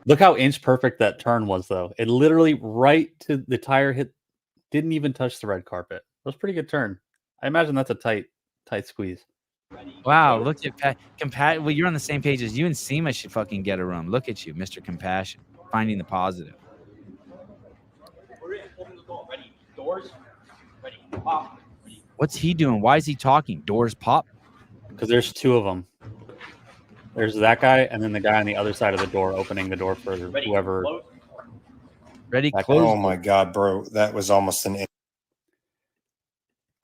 Look how inch perfect that turn was, though. It literally right to the tire hit, didn't even touch the red carpet. It was a pretty good turn. I imagine that's a tight squeeze. Wow, look at Well, you're on the same page as you and Seema should fucking get a room. Look at you, Mr. Compassion, finding the positive. Doors. Ready. Pop. What's he doing? Why is he talking? Doors pop? Because there's two of them. There's that guy and then the guy on the other side of the door opening the door for whoever. Ready, That close. Oh my God, bro. That was almost an.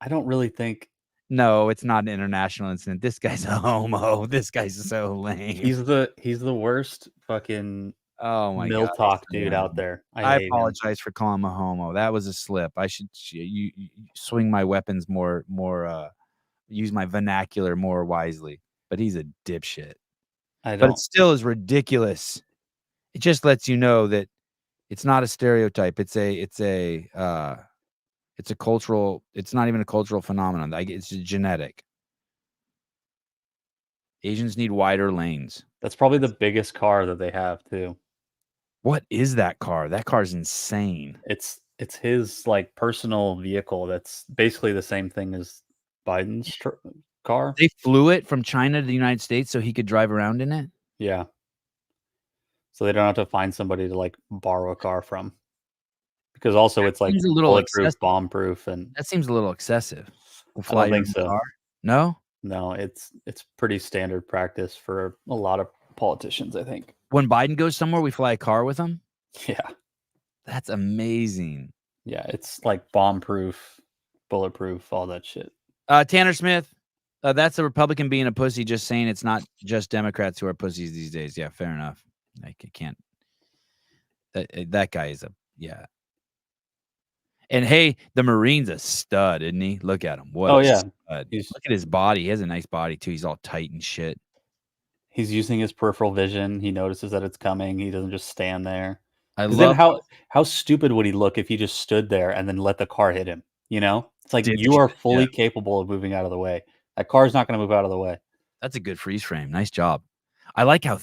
I don't really think No, it's not an international incident. This guy's a homo. This guy's so lame. he's the worst fucking mill God, talk dude out there. I hate him. apologize for calling him a homo. That was a slip. I should you swing my weapons more use my vernacular more wisely. But he's a dipshit. But it still is ridiculous. It just lets you know that it's not a stereotype. It's a cultural. It's not even a cultural phenomenon. It's genetic. Asians need wider lanes. That's probably the biggest car that they have too. What is that car? That car's insane. It's his like personal vehicle. That's basically the same thing as Biden's car. They flew it from China to the United States so he could drive around in it. Yeah. So they don't have to find somebody to like borrow a car from. Because also it's like seems a little bulletproof, excessive. bomb-proof, and That seems a little excessive. I don't think so. Car? No? No, it's pretty standard practice for a lot of politicians, I think. When Biden goes somewhere, we fly a car with him? Yeah. That's amazing. Yeah, it's like bomb-proof, bulletproof, all that shit. Tanner Smith, That's a Republican being a pussy, just saying it's not just Democrats who are pussies these days. Yeah, fair enough. I can't. That guy is yeah. And hey, the Marine's a stud, isn't he? Look at him. What? Oh, a yeah. stud. He's- Look at his body. He has a nice body too. He's all tight and shit. He's using his peripheral vision. He notices that it's coming. He doesn't just stand there. I 'Cause love then how stupid would he look if he just stood there and then let the car hit him? You know, it's like Did you are shit, fully yeah. capable of moving out of the way. That car's not going to move out of the way. That's a good freeze frame. Nice job. I like how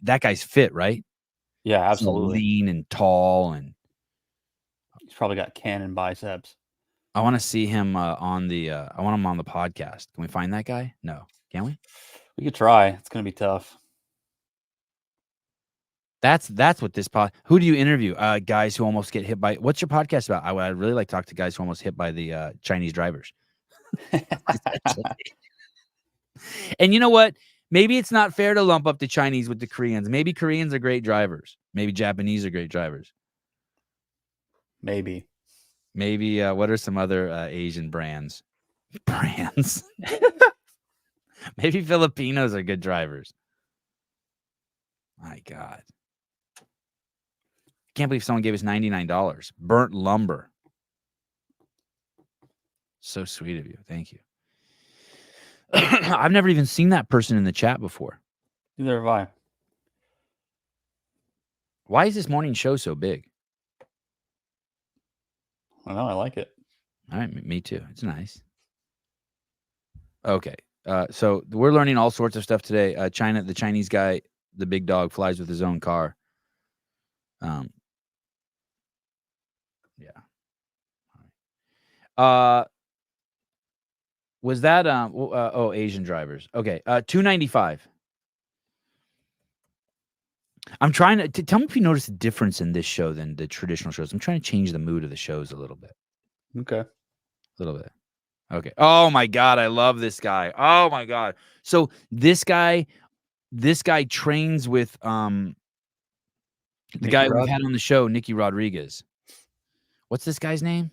that guy's fit, right? Yeah, He's all absolutely. lean and tall, and He's probably got cannon biceps. I want to see him on the. I want him on the podcast. Can we find that guy? No, can we? We could try. It's going to be tough. That's what this pod. Who do you interview? Guys who almost get hit by. What's your podcast about? I'd really like to talk to guys who almost hit by the Chinese drivers. And you know what? Maybe it's not fair to lump up the Chinese with the Koreans. Maybe Koreans are great drivers. Maybe Japanese are great drivers. Maybe. Maybe what are some other Asian brands? Maybe Filipinos are good drivers. My God. I can't believe someone gave us $99. Burnt lumber. So sweet of you. Thank you. I've never even seen that person in the chat before. Neither have I. Why is this morning show so big? I know. I like it. All right, me too. It's nice. Okay. So we're learning all sorts of stuff today. The Chinese guy, the big dog, flies with his own car. Yeah. Was that Asian drivers? Okay. $295. I'm trying to tell me if you notice a difference in this show than the traditional shows. I'm trying to change the mood of the shows a little bit. Okay. A little bit. Okay. Oh my God, I love this guy. Oh my God. So this guy trains with the guy we've had on the show, Nicky Rodriguez. What's this guy's name?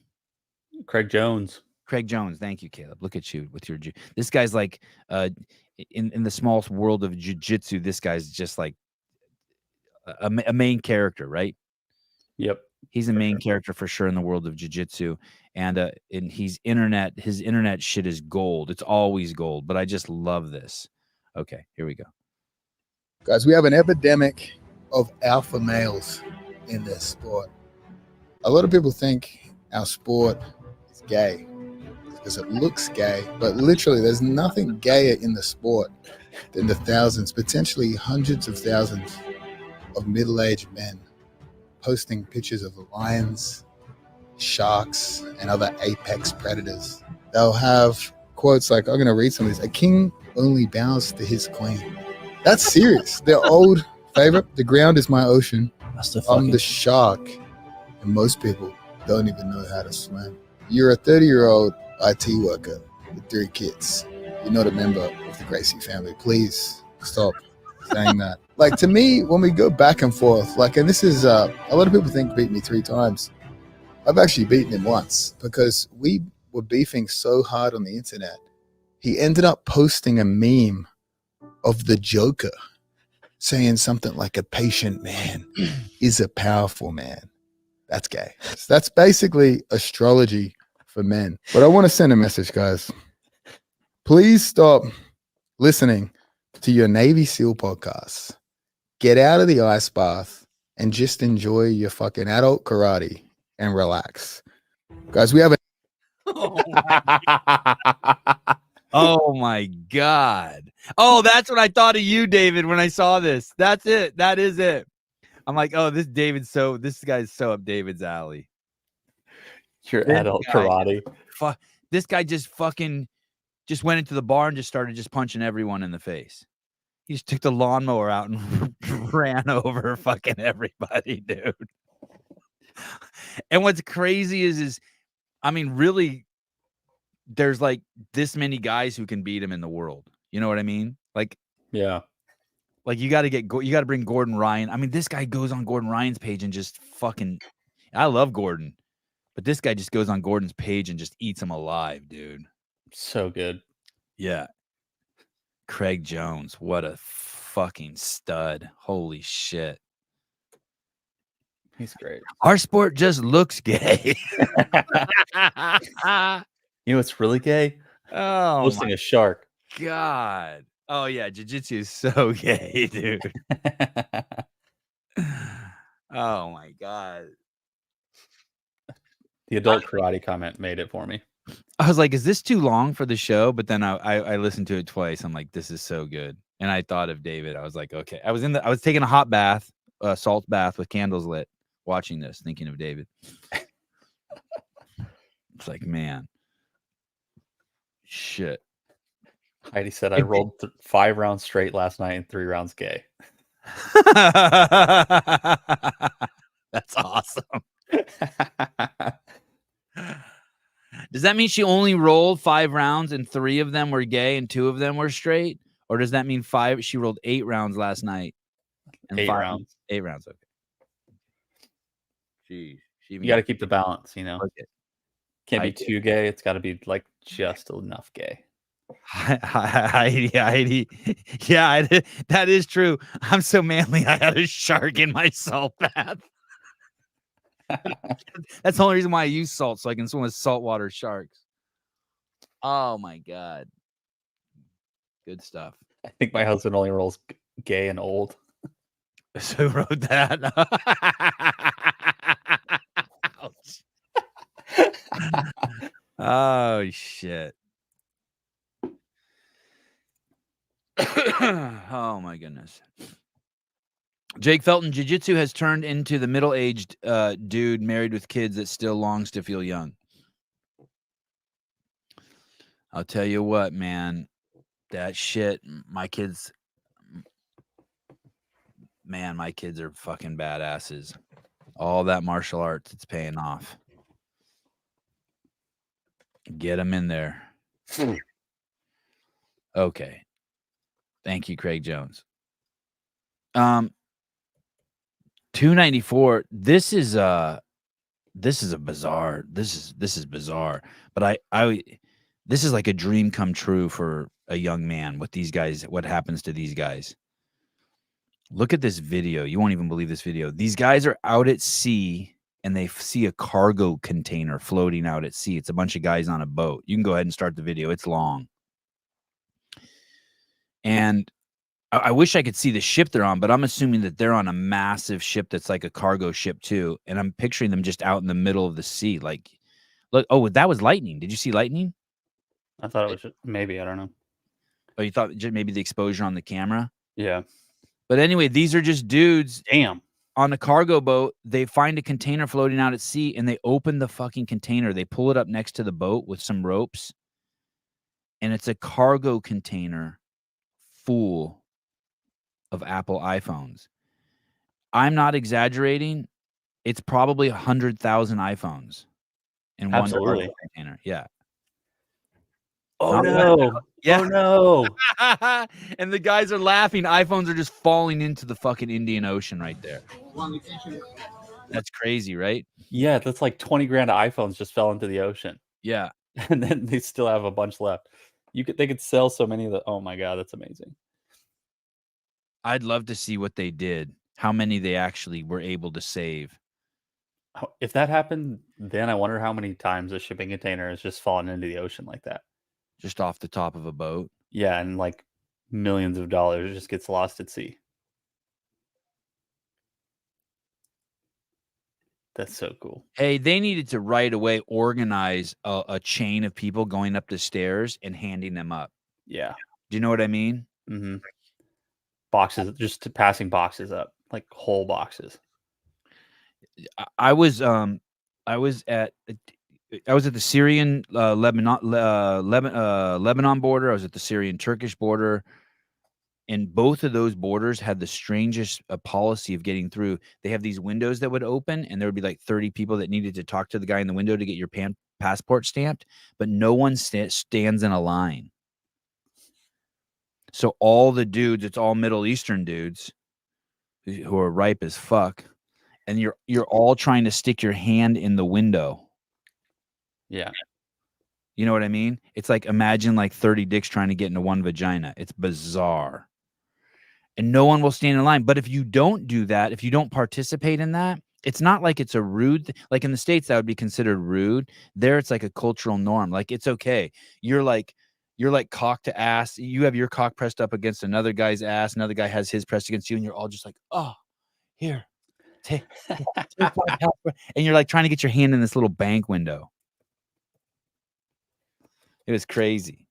Craig Jones. Craig Jones. Thank you, Caleb. Look at you with your. This guy's like, in the small world of jiu-jitsu, this guy's just like a main character, right? Yep. He's a main character for sure in the world of jiu-jitsu, and his internet shit is gold. It's always gold, but I just love this. Okay, here we go. Guys, we have an epidemic of alpha males in this sport. A lot of people think our sport is gay because it looks gay, but literally there's nothing gayer in the sport than the thousands, potentially hundreds of thousands of middle-aged men posting pictures of lions, sharks, and other apex predators. They'll have quotes like, I'm going to read some of these. A king only bows to his queen. That's serious. Their old favorite, the ground is my ocean. I'm the shark. And most people don't even know how to swim. You're a 30-year-old IT worker with 3 kids. You're not a member of the Gracie family. Please stop saying that. Like, to me, when we go back and forth, like, and this is, a lot of people think beat me 3 times. I've actually beaten him once because we were beefing so hard on the internet. He ended up posting a meme of the Joker saying something like, a patient man is a powerful man. That's gay. That's basically astrology for men. But I want to send a message, guys. Please stop listening to your Navy SEAL podcasts. Get out of the ice bath and just enjoy your fucking adult karate and relax. Guys, we have a Oh my God. Oh, that's what I thought of you, David, when I saw this. That's it. That is it. I'm like, oh, this guy's so up David's alley. Your This adult guy- karate. This guy just went into the bar and just started just punching everyone in the face. He just took the lawnmower out and ran over fucking everybody, dude. And what's crazy is I mean, really, there's like this many guys who can beat him in the world. You know what I mean? Like, Yeah. like you got to bring Gordon Ryan. I mean, this guy goes on Gordon Ryan's page and just fucking. I love Gordon, but this guy just goes on Gordon's page and just eats him alive, dude. So good. Yeah. Craig Jones, what a fucking stud. Holy shit. He's great. Our sport just looks gay. You know what's really gay? Oh Hosting my a shark. God. Oh yeah, jiu-jitsu is so gay, dude. Oh my God. The adult karate comment made it for me. I was like, is this too long for the show? But then I listened to it twice. I'm like, this is so good. And I thought of David. I was like, okay. I was taking a hot bath, salt bath with candles lit, watching this, thinking of David. It's like, man. Shit. Heidi said I rolled 5 rounds straight last night and 3 rounds gay. That's awesome. Does that mean she only rolled 5 rounds and 3 of them were gay and 2 of them were straight? Or does that mean she rolled 8 rounds last night? And 8 rounds. 8 rounds, okay. Jeez. You got to keep the balance, you know. Okay. Can't be too gay. It's got to be like just enough gay. Heidi. Yeah, that is true. I'm so manly. I had a shark in my salt bath. That's the only reason why I use salt, so I can swim with saltwater sharks. Oh my God. Good stuff. I think my husband only rolls gay and old. So who wrote that? Oh shit. Oh my goodness. Jake Felton, jiu-jitsu has turned into the middle-aged dude married with kids that still longs to feel young. I'll tell you what, man. That shit, my kids are fucking badasses. All that martial arts, it's paying off. Get them in there. Okay. Thank you, Craig Jones. 294. This is bizarre. This is bizarre. But this is like a dream come true for a young man with these guys. What happens to these guys? Look at this video. You won't even believe this video. These guys are out at sea and they see a cargo container floating out at sea. It's a bunch of guys on a boat. You can go ahead and start the video. It's long. And I wish I could see the ship they're on, but I'm assuming that they're on a massive ship that's like a cargo ship too. And I'm picturing them just out in the middle of the sea. Like, look, oh, that was lightning. Did you see lightning? I thought it was maybe, I don't know. Oh, you thought maybe the exposure on the camera? Yeah. But anyway, these are just dudes. Damn. On a cargo boat. They find a container floating out at sea and they open the fucking container. They pull it up next to the boat with some ropes. And it's a cargo container full of Apple iPhones. I'm not exaggerating. It's probably 100,000 iPhones in one cargo container. Yeah. Oh no. Yeah. Oh no. And the guys are laughing. iPhones are just falling into the fucking Indian Ocean right there. That's crazy, right? Yeah, that's like 20 grand of iPhones just fell into the ocean. Yeah. And then they still have a bunch left. They could sell so many of the. Oh my God, that's amazing. I'd love to see what they did. How many they actually were able to save. If that happened, then I wonder how many times a shipping container has just fallen into the ocean like that. Just off the top of a boat. Yeah, and like millions of dollars just gets lost at sea. That's so cool. Hey, they needed to right away organize a chain of people going up the stairs and handing them up. Yeah. Do you know what I mean? Mm-hmm. Boxes, just passing boxes up, like whole boxes. I was at the Syrian Lebanon border. I was at the Syrian Turkish border, and both of those borders had the strangest policy of getting through. They have these windows that would open, and there would be like 30 people that needed to talk to the guy in the window to get your passport stamped, but no one stands in a line. So all the dudes, it's all Middle Eastern dudes who are ripe as fuck, and you're all trying to stick your hand in the window. Yeah. You know what I mean? It's like, imagine like 30 dicks trying to get into one vagina. It's bizarre. And no one will stand in line. But if you don't do that, if you don't participate in that, it's not like it's a rude, like in the States, that would be considered rude. There, it's like a cultural norm. Like, it's okay. You're like cock to ass. You have your cock pressed up against another guy's ass. Another guy has his pressed against you. And you're all just like, oh, here, take my passport. And you're like trying to get your hand in this little bank window. It was crazy.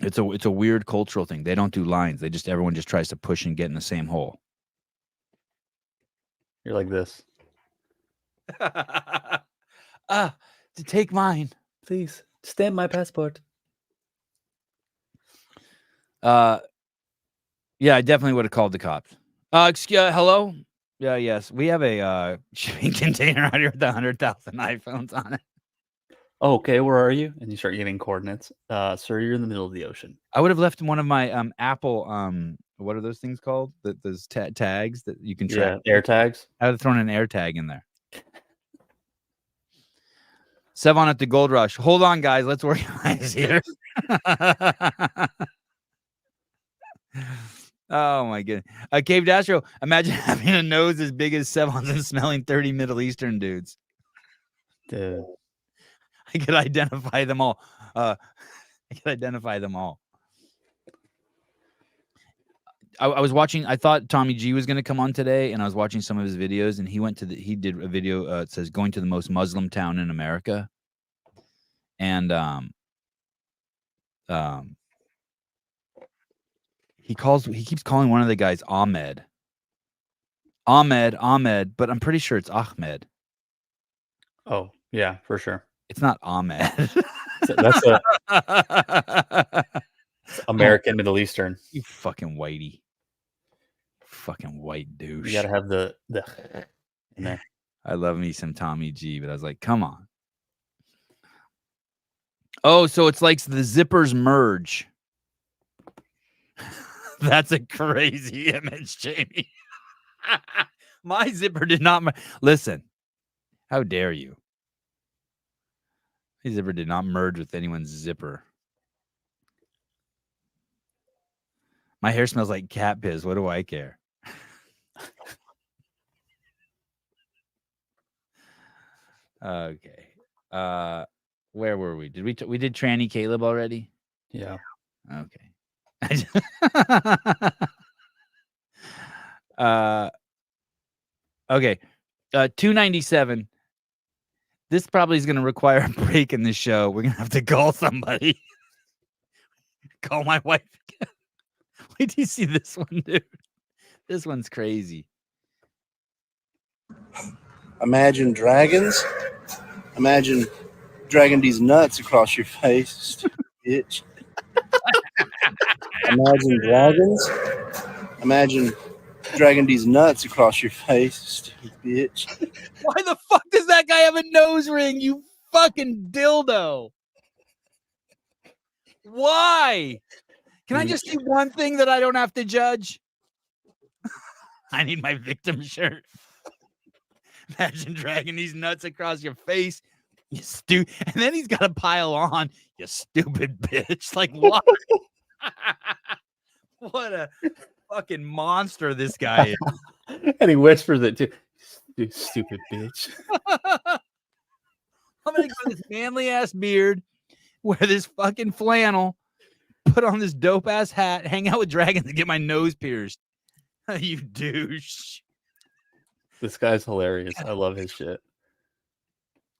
It's a weird cultural thing. They don't do lines. Everyone just tries to push and get in the same hole. You're like this. To take mine, Please stamp my passport. Yeah, I definitely would have called the cops. Hello? Yeah, yes. We have a shipping container out here with 100,000 iPhones on it. Oh, okay, where are you? And you start giving coordinates. Sir, you're in the middle of the ocean. I would have left one of my Apple what are those things called? Those tags that you can track. Yeah, air tags. I would have thrown an air tag in there. Sevan at the Gold Rush. Hold on, guys. Let's organize here. Oh my goodness. Cave Dastro, imagine having a nose as big as Sevan's and smelling 30 Middle Eastern dudes. Dude. I could identify them all. I was watching. I thought Tommy G was going to come on today, and I was watching some of his videos, and he did a video. It says going to the most Muslim town in America, and he keeps calling one of the guys Ahmed, but I'm pretty sure it's Ahmed. Oh yeah, for sure. It's not Ahmed. That's American Middle Eastern. You fucking whitey. Fucking white douche. You gotta have the in there. I love me some Tommy G, but I was like, come on. Oh, so it's like the zippers merge. That's a crazy image, Jamie. My zipper did not listen. How dare you? My zipper did not merge with anyone's zipper. My hair smells like cat piss. What do I care? Okay. Where were we? Did we did Tranny Caleb already? Yeah. Okay. Okay. 297. This probably is going to require a break in the show. We're going to have to call somebody. Call my wife. Wait till you see this one, dude. This one's crazy. Imagine dragons. Imagine dragging these nuts across your face, bitch. Imagine dragons. Imagine dragging these nuts across your face, bitch. Why the fuck does that guy have a nose ring, you fucking dildo? Why? Can I just see one thing that I don't have to judge? I need my victim shirt. Imagine dragging these nuts across your face. You and then he's got to pile on, you stupid bitch. Like, what? What a fucking monster this guy is. And he whispers it too. You stupid bitch. I'm gonna get this manly ass beard, wear this fucking flannel, put on this dope ass hat, hang out with dragons, and get my nose pierced. You douche. This guy's hilarious. I love his shit.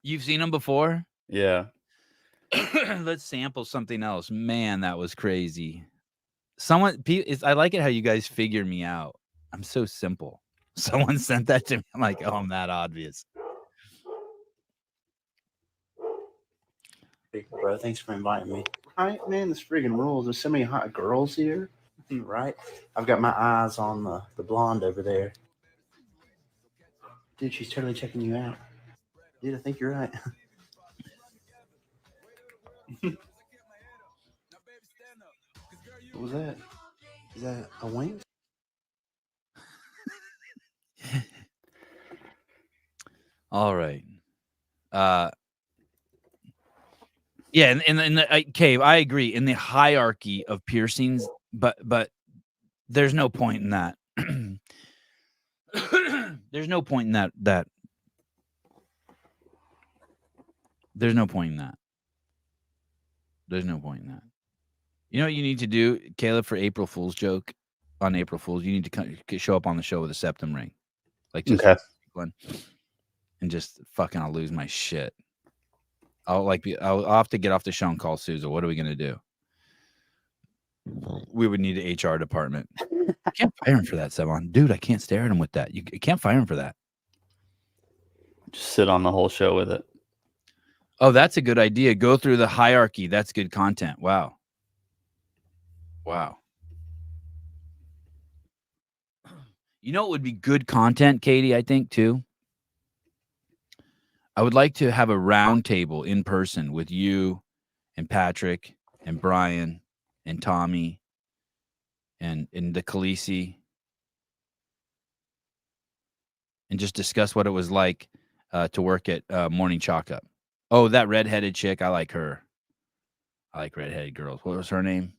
You've seen him before? Yeah. Let's sample something else. Man, that was crazy. I like it how you guys figure me out. I'm so simple. Someone sent that to me. I'm like, oh, I'm that obvious. Hey, bro, thanks for inviting me. Right, man, this friggin' rules. There's so many hot girls here, right? I've got my eyes on the blonde over there. Dude, she's totally checking you out. Dude, I think you're right. What was that? Is that a wink? All right. Yeah, in the Cave, I agree. In the hierarchy of piercings, but there's no point in that. There's no point in that. There's no point in that. There's no point in that. You know what you need to do, Caleb, for April Fool's joke on April Fool's? You need to show up on the show with a septum ring. Like, just one. And just fucking, I'll lose my shit. I'll have to get off the show and call Susan. What are we going to do? We would need an HR department. I can't fire him for that, Sevan. Dude, I can't stare at him with that. You can't fire him for that. Just sit on the whole show with it. Oh, that's a good idea. Go through the hierarchy. That's good content. Wow. Wow. You know what would be good content, Katie, I think, too? I would like to have a round table in person with you and Patrick and Brian and Tommy and the Khaleesi, and just discuss what it was like to work at Morning Chalk Up. Oh, that redheaded chick, I like her. I like redheaded girls. What was her name?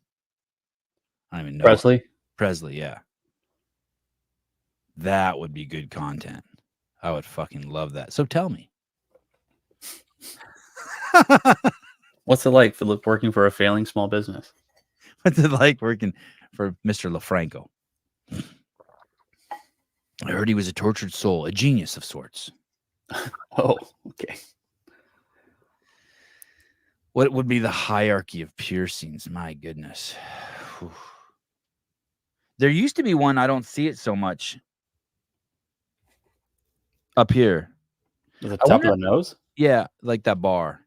I don't even know. Presley, yeah. That would be good content. I would fucking love that. So tell me. What's it like working for a failing small business? What's it like working for Mr. LaFranco? I heard he was a tortured soul, a genius of sorts. Oh, okay. What would be the hierarchy of piercings? My goodness. Whew. There used to be one, I don't see it so much. Up here. Is it top of the nose? Yeah, like that bar.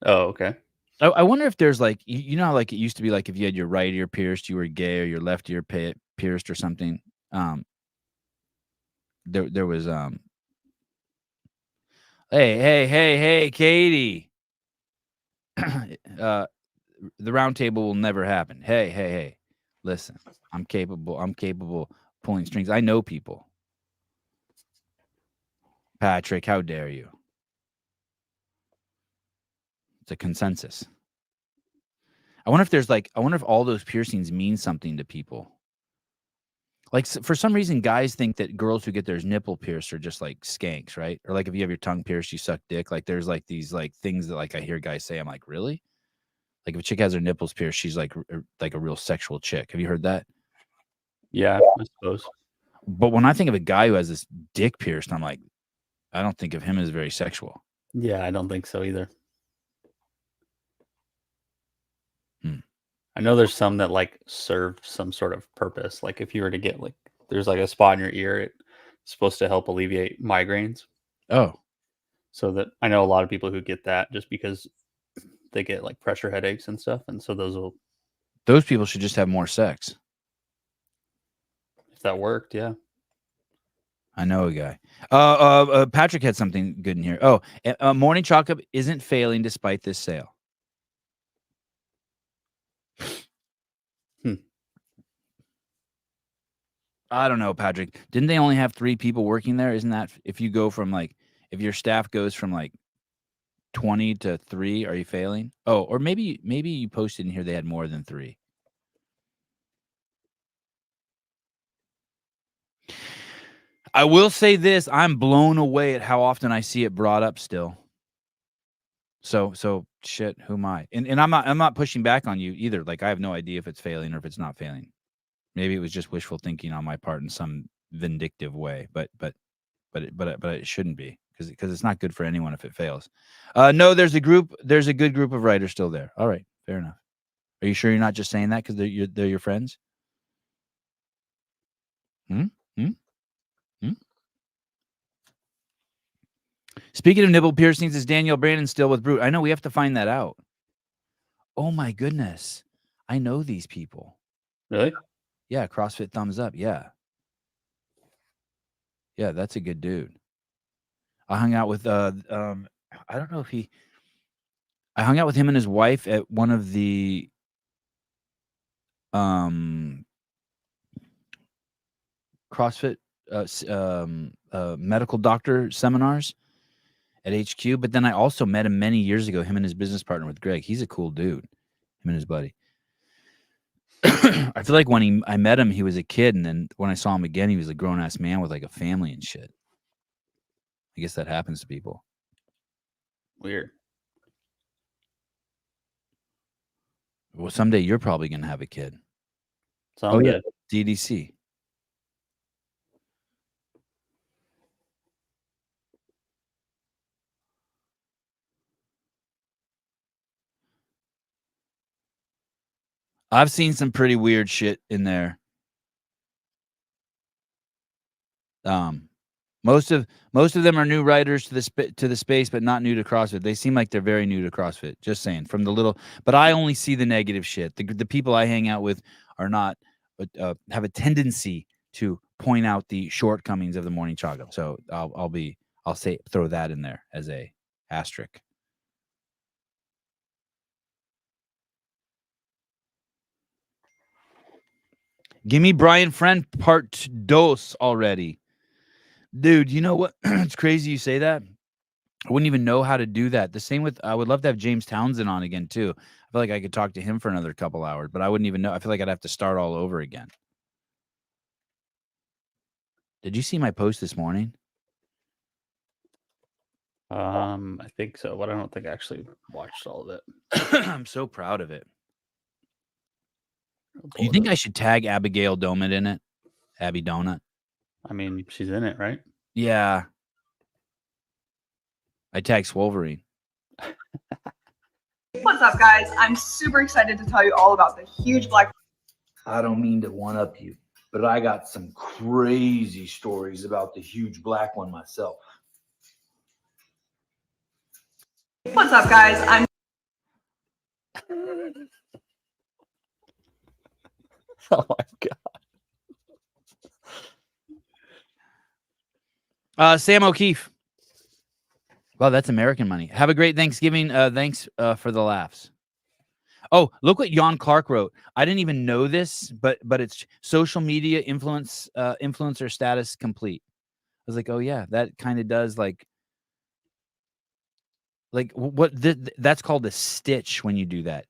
Oh, okay. I wonder if there's like, you know how like it used to be like if you had your right ear pierced, you were gay, or your left ear pierced or something. There was hey, Katie. The round table will never happen. Hey. Listen, I'm capable of pulling strings. I know people. Patrick, how dare you? It's a consensus. I wonder if all those piercings mean something to people. Like, for some reason, guys think that girls who get their nipple pierced are just like skanks, right? Or like if you have your tongue pierced, you suck dick. Like there's like these like things that like I hear guys say. I'm like, really? Like if a chick has her nipples pierced, she's like a real sexual chick. Have you heard that? Yeah, I suppose. But when I think of a guy who has this dick pierced, I'm like, I don't think of him as very sexual. Yeah, I don't think so either. I know there's some that like serve some sort of purpose. Like if you were to get like, there's like a spot in your ear, it's supposed to help alleviate migraines. Oh. So that I know a lot of people who get that just because they get like pressure headaches and stuff. And so those people should just have more sex. If that worked, yeah. I know a guy. Patrick had something good in here. Oh, Morning Chalk Up isn't failing despite this sale. I don't know, Patrick. Didn't they only have 3 people working there? Isn't that if you go from like, if your staff goes from like 20 to 3, are you failing? Oh, or maybe you posted in here they had more than 3. I will say this, I'm blown away at how often I see it brought up still. So shit, who am I? And I'm not pushing back on you either. Like I have no idea if it's failing or if it's not failing. Maybe it was just wishful thinking on my part in some vindictive way, but it shouldn't be because it's not good for anyone if it fails. No, there's a good group of writers still there. All right, fair enough. Are you sure you're not just saying that because they're your friends? Speaking of nipple piercings, is Danielle Brandon still with Brute? I know, we have to find that out. Oh my goodness, I know these people. Really? Yeah, CrossFit Thumbs Up. Yeah, that's a good dude. I hung out with I don't know if I hung out with him and his wife at one of the CrossFit medical doctor seminars, at HQ. But then I also met him many years ago, him and his business partner with Greg. He's a cool dude, him and his buddy. I feel like when I met him, he was a kid. And then when I saw him again, he was a grown-ass man with like a family and shit. I guess that happens to people. Weird. Well, someday you're probably going to have a kid. Someday. DDC. I've seen some pretty weird shit in there. Most of them are new writers to the space, but not new to CrossFit. They seem like they're very new to CrossFit. Just saying, from the little, but I only see the negative shit. The people I hang out with are not, have a tendency to point out the shortcomings of the morning chocolate. So I'll throw that in there as a asterisk. Give me Brian Friend part 2 already. Dude, you know what? It's crazy you say that. I wouldn't even know how to do that. The same with, I would love to have James Townsend on again, too. I feel like I could talk to him for another couple hours, but I wouldn't even know. I feel like I'd have to start all over again. Did you see my post this morning? I think so, but I don't think I actually watched all of it. I'm so proud of it. You think I should tag Abigail Donut in it? Abby Donut? I mean, she's in it, right? Yeah. I tag Swolverine. What's up, guys? I'm super excited to tell you all about the huge black. I don't mean to one-up you, but I got some crazy stories about the huge black one myself. What's up, guys? I'm Oh my God. Sam O'Keefe. Wow, that's American money. Have a great Thanksgiving. Thanks for the laughs. Oh, look what Jan Clark wrote. I didn't even know this, but it's social media influencer status complete. I was like, oh yeah, that kind of does like what that's called a stitch when you do that.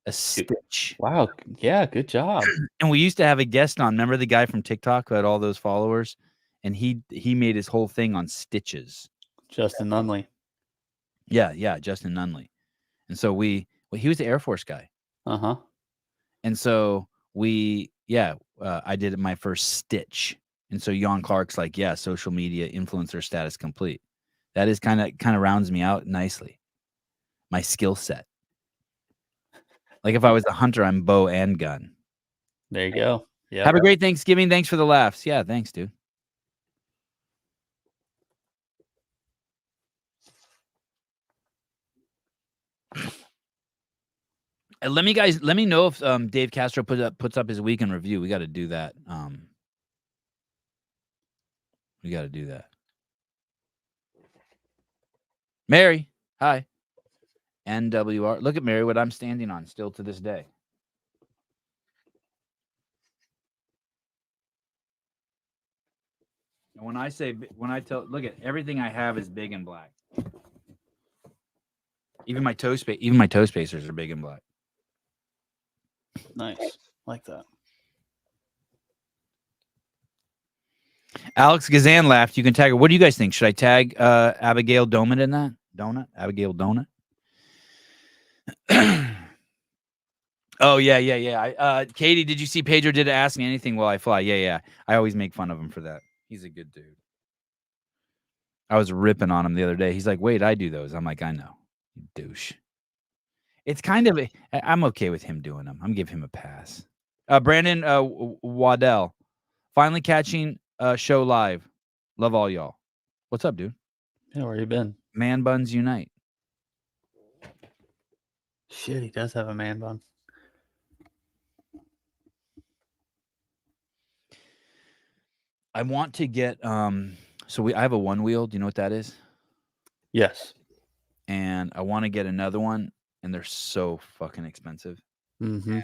A stitch. Wow. Yeah, good job. And we used to have a guest on. Remember the guy from TikTok who had all those followers? And he made his whole thing on stitches. Justin Nunley. Yeah, Justin Nunley. And so he was the Air Force guy. Uh-huh. And so I did my first stitch. And so Jan Clark's like, yeah, social media influencer status complete. That is kind of rounds me out nicely. My skill set. Like if I was a hunter, I'm bow and gun. There you go. Yeah. Have a great Thanksgiving. Thanks for the laughs. Yeah, thanks, dude. Let me know if Dave Castro puts up his week in review. We got to do that. We got to do that. Mary, hi. NWR. Look at Mary, what I'm standing on still to this day. And look at everything I have is big and black. Even my toe spacers are big and black. Nice. Like that. Alex Gazan laughed. You can tag her. What do you guys think? Should I tag Abigail Donut in that? Abigail Donut? Oh, yeah. Katie, did you see Pedro did ask me anything while I fly? Yeah. I always make fun of him for that. He's a good dude. I was ripping on him the other day. He's like, wait, I do those. I'm like, I know. You douche. It's kind of I'm okay with him doing them. I'm giving him a pass. Brandon Waddell, finally catching show live. Love all y'all. What's up, dude? Yeah, where you been? Man buns unite. Shit, he does have a man bun. I want to get I have a one wheel. Do you know what that is? Yes. And I want to get another one, and they're so fucking expensive. Mm-hmm.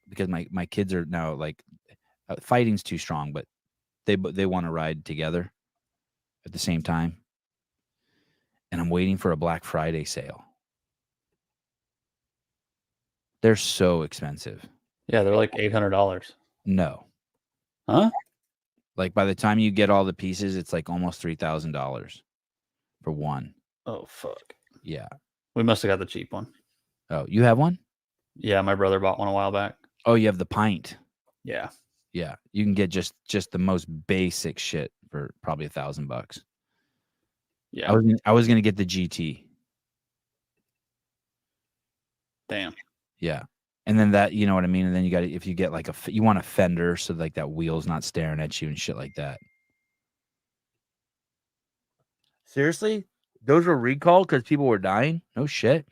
Because my kids are now like fighting's too strong, but they want to ride together at the same time. and I'm waiting for a Black Friday sale. They're so expensive. Yeah, they're like $800. No. Huh? Like by the time you get all the pieces, it's like almost $3,000 for one. Oh, fuck. Yeah. We must have got the cheap one. Oh, you have one? Yeah, my brother bought one a while back. Oh, you have the pint. Yeah. Yeah. You can get just the most basic shit for probably $1,000. Yeah. I was gonna get the GT. Damn. Yeah. And then that, you know what I mean? And then you got to, if you get like you want a fender so like that wheel's not staring at you and shit like that. Seriously? Those were recalled because people were dying? No shit.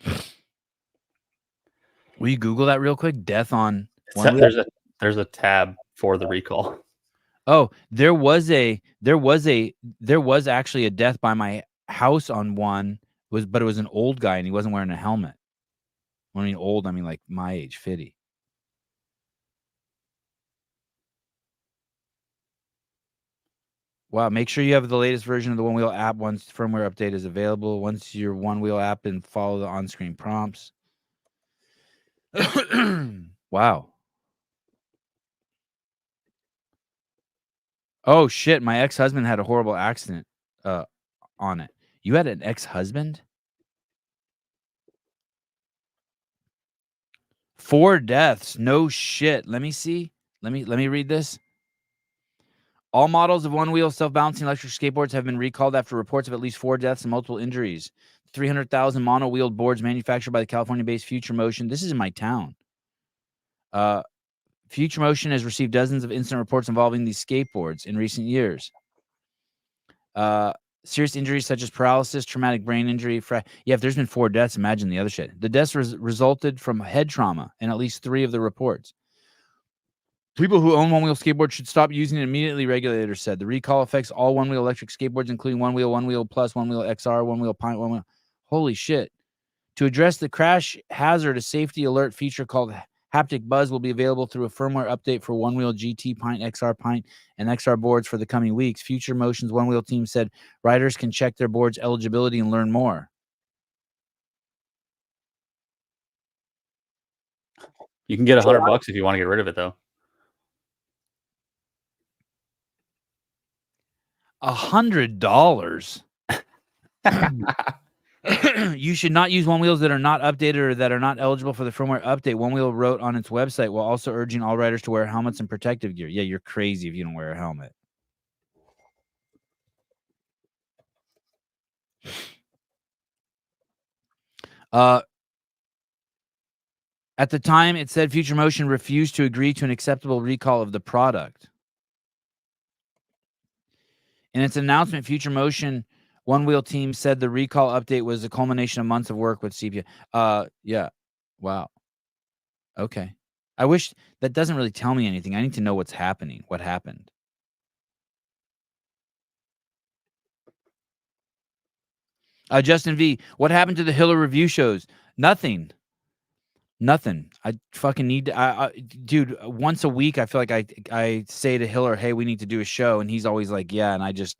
Will you Google that real quick? Death on one wheel? There's a tab for the recall. Oh, there was actually a death by my house on one, but it was an old guy and he wasn't wearing a helmet. When I mean old, I mean like my age, 50. Wow, make sure you have the latest version of the One Wheel app once firmware update is available. Once your One Wheel app and follow the on-screen prompts. Wow. Oh shit, my ex-husband had a horrible accident on it. You had an ex-husband? 4 deaths. No shit. Let me see. Let me read this. All models of one-wheel self-balancing electric skateboards have been recalled after reports of at least 4 deaths and multiple injuries. 300,000 mono-wheeled boards manufactured by the California-based Future Motion. This is in my town. Future Motion has received dozens of incident reports involving these skateboards in recent years. Serious injuries such as paralysis, traumatic brain injury. If there's been 4 deaths, imagine the other shit. The deaths resulted from head trauma in at least 3 of the reports. People who own one-wheel skateboards should stop using it immediately, regulators said. The recall affects all one-wheel electric skateboards, including one-wheel plus, one-wheel XR, one-wheel pint, one-wheel. Holy shit. To address the crash hazard, a safety alert feature called Haptic Buzz will be available through a firmware update for one-wheel GT, Pint, and XR boards for the coming weeks. Future Motion's one-wheel team said riders can check their board's eligibility and learn more. You can get $100 if you want to get rid of it, though. $100. You should not use one wheels that are not updated or that are not eligible for the firmware update. One Wheel wrote on its website while also urging all riders to wear helmets and protective gear. Yeah, you're crazy if you don't wear a helmet. At the time, it said Future Motion refused to agree to an acceptable recall of the product. In its announcement, Future Motion One Wheel team said the recall update was a culmination of months of work with CPA. Yeah. Wow. Okay. I wish that doesn't really tell me anything. I need to know what's happening. What happened? Justin V, what happened to the Hiller review shows? Nothing. I fucking need to, dude, once a week, I feel like I say to Hiller, hey, we need to do a show. And he's always like, yeah. And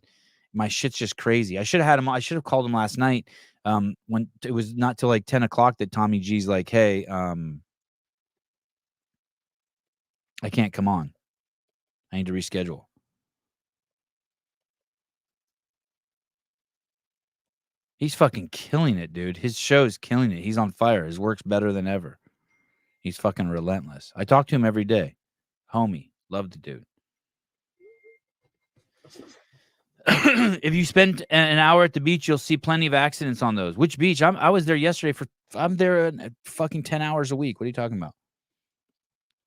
my shit's just crazy. I should have had him. I should have called him last night. When it was not till like 10 o'clock that Tommy G's like, hey, I can't come on. I need to reschedule. He's fucking killing it, dude. His show's killing it. He's on fire. His work's better than ever. He's fucking relentless. I talk to him every day. Homie. Love the dude. If you spend an hour at the beach, you'll see plenty of accidents on those. Which beach? I was there yesterday I'm there fucking 10 hours a week. What are you talking about?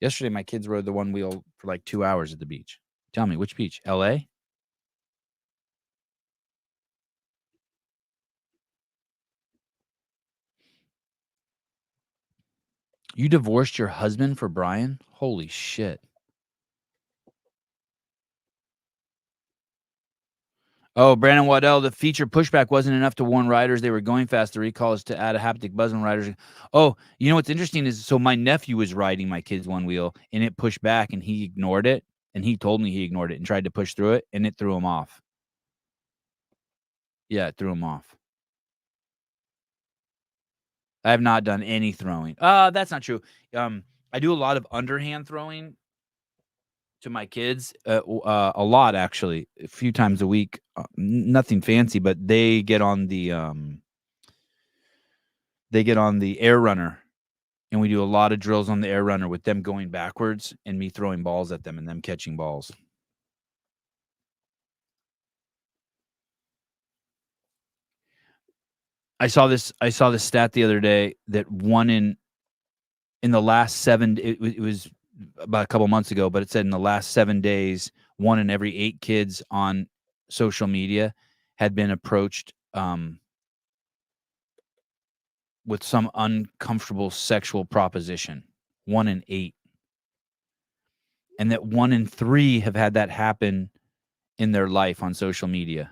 Yesterday, my kids rode the one wheel for like 2 hours at the beach. Tell me, which beach? LA? You divorced your husband for Brian? Holy shit. Oh, Brandon Waddell, the feature pushback wasn't enough to warn riders they were going fast. The recall is to add a haptic buzz when riders. Oh, you know what's interesting is, so my nephew was riding my kid's one wheel and it pushed back and he ignored it. And he told me he ignored it and tried to push through it and it threw him off. Yeah, it threw him off. I have not done any throwing. That's not true. I do a lot of underhand throwing to my kids, a lot actually, a few times a week. Nothing fancy, but they get on the air runner, and we do a lot of drills on the air runner with them going backwards and me throwing balls at them and them catching balls. I saw this stat the other day that one in the last 7, it was about a couple months ago, but it said in the last 7 days, 1 in every 8 kids on social media had been approached with some uncomfortable sexual proposition. 1 in 8. And that 1 in 3 have had that happen in their life on social media.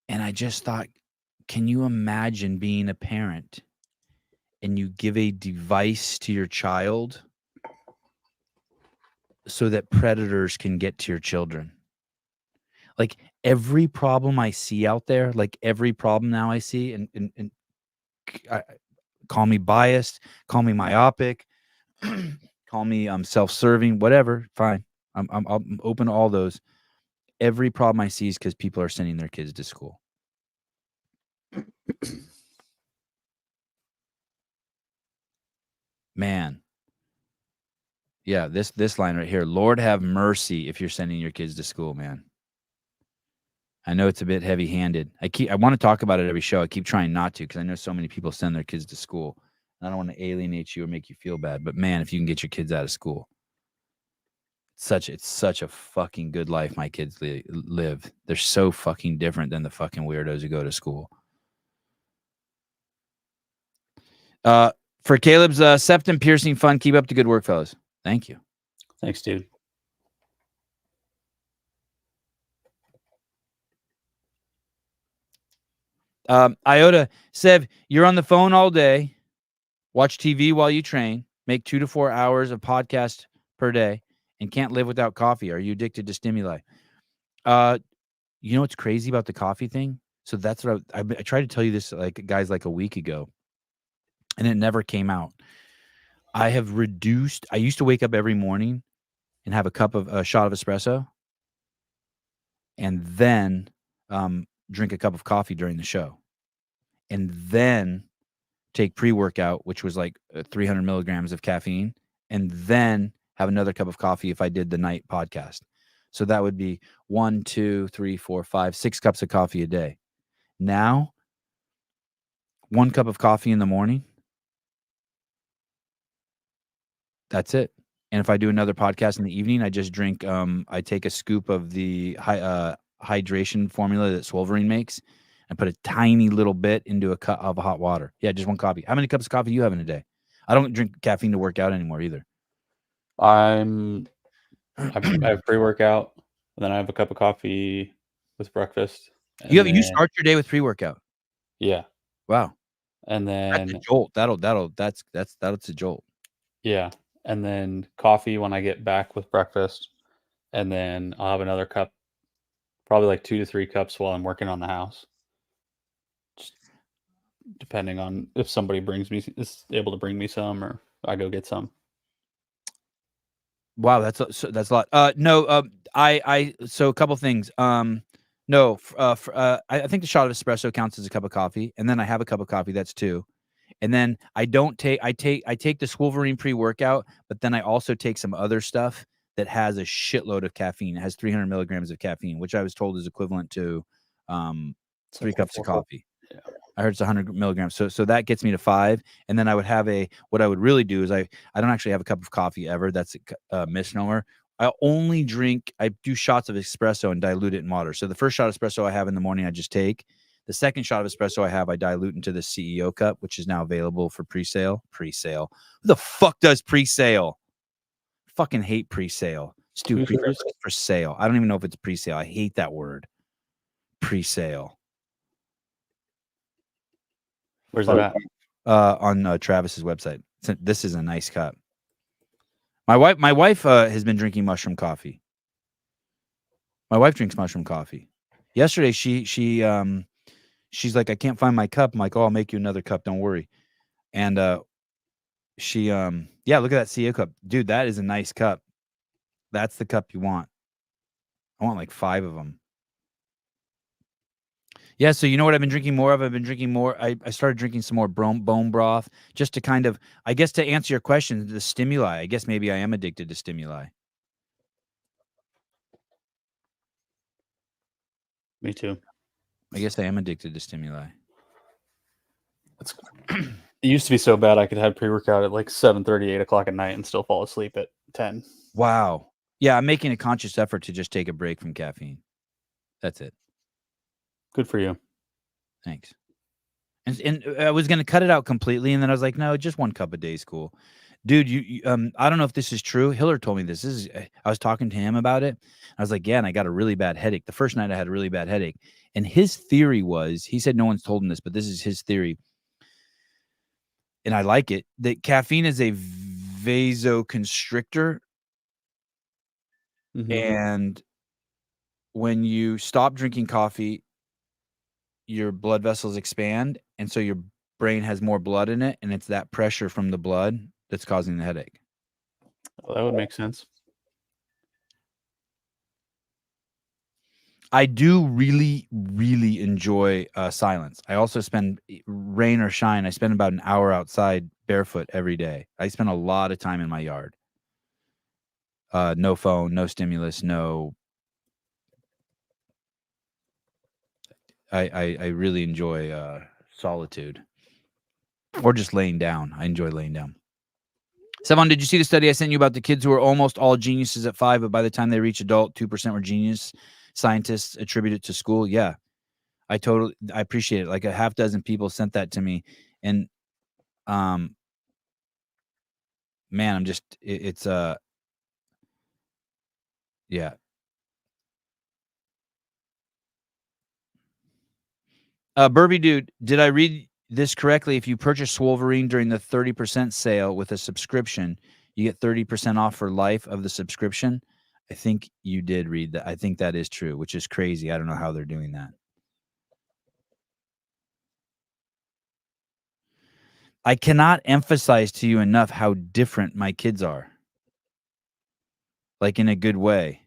And I just thought, can you imagine being a parent and you give a device to your child so that predators can get to your children? Like every problem I see out there, like every problem now I see, and call me biased, call me myopic, call me self-serving, whatever, fine. I'm open to all those. Every problem I see is because people are sending their kids to school. Man. Yeah, this line right here. Lord have mercy if you're sending your kids to school, man. I know it's a bit heavy-handed. I want to talk about it every show. I keep trying not to because I know so many people send their kids to school. I don't want to alienate you or make you feel bad, but man, if you can get your kids out of school, it's such a fucking good life my kids live. They're so fucking different than the fucking weirdos who go to school. For Caleb's septum piercing fun, keep up the good work, fellas. Thank you. Thanks, dude. Iota, Sev, you're on the phone all day, watch TV while you train, make 2 to 4 hours of podcast per day, and can't live without coffee. Are you addicted to stimuli? You know what's crazy about the coffee thing? So that's what I tried to tell you this, guys, like a week ago, and it never came out. I have reduced. I used to wake up every morning and have a shot of espresso, and then drink a cup of coffee during the show, and then take pre-workout, which was like 300 milligrams of caffeine, and then have another cup of coffee if I did the night podcast. So that would be 1, 2, 3, 4, 5, 6 cups of coffee a day. Now, 1 cup of coffee in the morning. That's it. And if I do another podcast in the evening, I just drink. I take a scoop of the hydration formula that Swolverine makes and put a tiny little bit into a cup of hot water. Yeah, just 1 coffee. How many cups of coffee do you have in a day? I don't drink caffeine to work out anymore either. I have pre-workout, and then I have a cup of coffee with breakfast. You start your day with pre-workout. Yeah. Wow. And then that's a jolt. That's a jolt. Yeah. And then coffee when I get back with breakfast. And then I'll have another cup, probably like 2 to 3 cups while I'm working on the house. Just depending on if somebody is able to bring me some, or I go get some. Wow, that's a lot. So a couple things. I think the shot of espresso counts as a cup of coffee, and then I have a cup of coffee. That's 2. And then I take the Swolverine pre-workout, but then I also take some other stuff that has a shitload of caffeine. It has 300 milligrams of caffeine, which I was told is equivalent to 3 cups of coffee. Yeah. I heard it's 100 milligrams. So that gets me to 5. And then I would have what I would really do is I don't actually have a cup of coffee ever. That's a misnomer. I do shots of espresso and dilute it in water. So the first shot of espresso I have in the morning, I just take. The second shot of espresso I dilute into the CEO cup, which is now available for pre-sale. Pre-sale. Who the fuck does pre-sale? Fucking hate pre-sale. Stupid for sale. I don't even know if it's pre-sale. I hate that word. Pre-sale. Where's it at? On Travis's website. This is a nice cup. My wife has been drinking mushroom coffee. My wife drinks mushroom coffee. Yesterday she she's like, I can't find my cup. I'm like, oh, I'll make you another cup. Don't worry. And she, yeah, look at that CEO cup. Dude, that is a nice cup. That's the cup you want. I want like 5 of them. Yeah, so you know what I've been drinking more of? I've been drinking more. I started drinking some more bone broth just to kind of, I guess, to answer your question, the stimuli. I guess maybe I am addicted to stimuli. Me too. I guess I am addicted to stimuli. It used to be so bad I could have pre-workout at like 7:30, 8 o'clock at night and still fall asleep at 10. Wow. Yeah, I'm making a conscious effort to just take a break from caffeine. That's it. Good for you. Thanks. And I was going to cut it out completely, and then I was like, no, just 1 cup a day is cool. Dude, I don't know if this is true. Hiller told me this. I was talking to him about it. I was like, yeah, and I got a really bad headache. The first night I had a really bad headache. And his theory was, he said no one's told him this, but this is his theory. And I like it, that caffeine is a vasoconstrictor. Mhm. And when you stop drinking coffee, your blood vessels expand, and so your brain has more blood in it, and it's that pressure from the blood that's causing the headache. Well, that would make sense. I do really, really enjoy silence. I also spend, rain or shine, I spend about an hour outside barefoot every day. I spend a lot of time in my yard. No phone, no stimulus, no. I really enjoy solitude, or just laying down. I enjoy laying down. Sevan, did you see the study I sent you about the kids who are almost all geniuses at 5, but by the time they reach adult, 2% were genius? Scientists attribute it to school. Yeah, I appreciate it. Like a half dozen people sent that to me, and man, I'm just it's yeah. Burby dude, did I read this correctly? If you purchase Wolverine during the 30% sale with a subscription, you get 30% off for life of the subscription. I think you did read that. I think that is true, which is crazy. I don't know how they're doing that. I cannot emphasize to you enough how different my kids are. Like in a good way.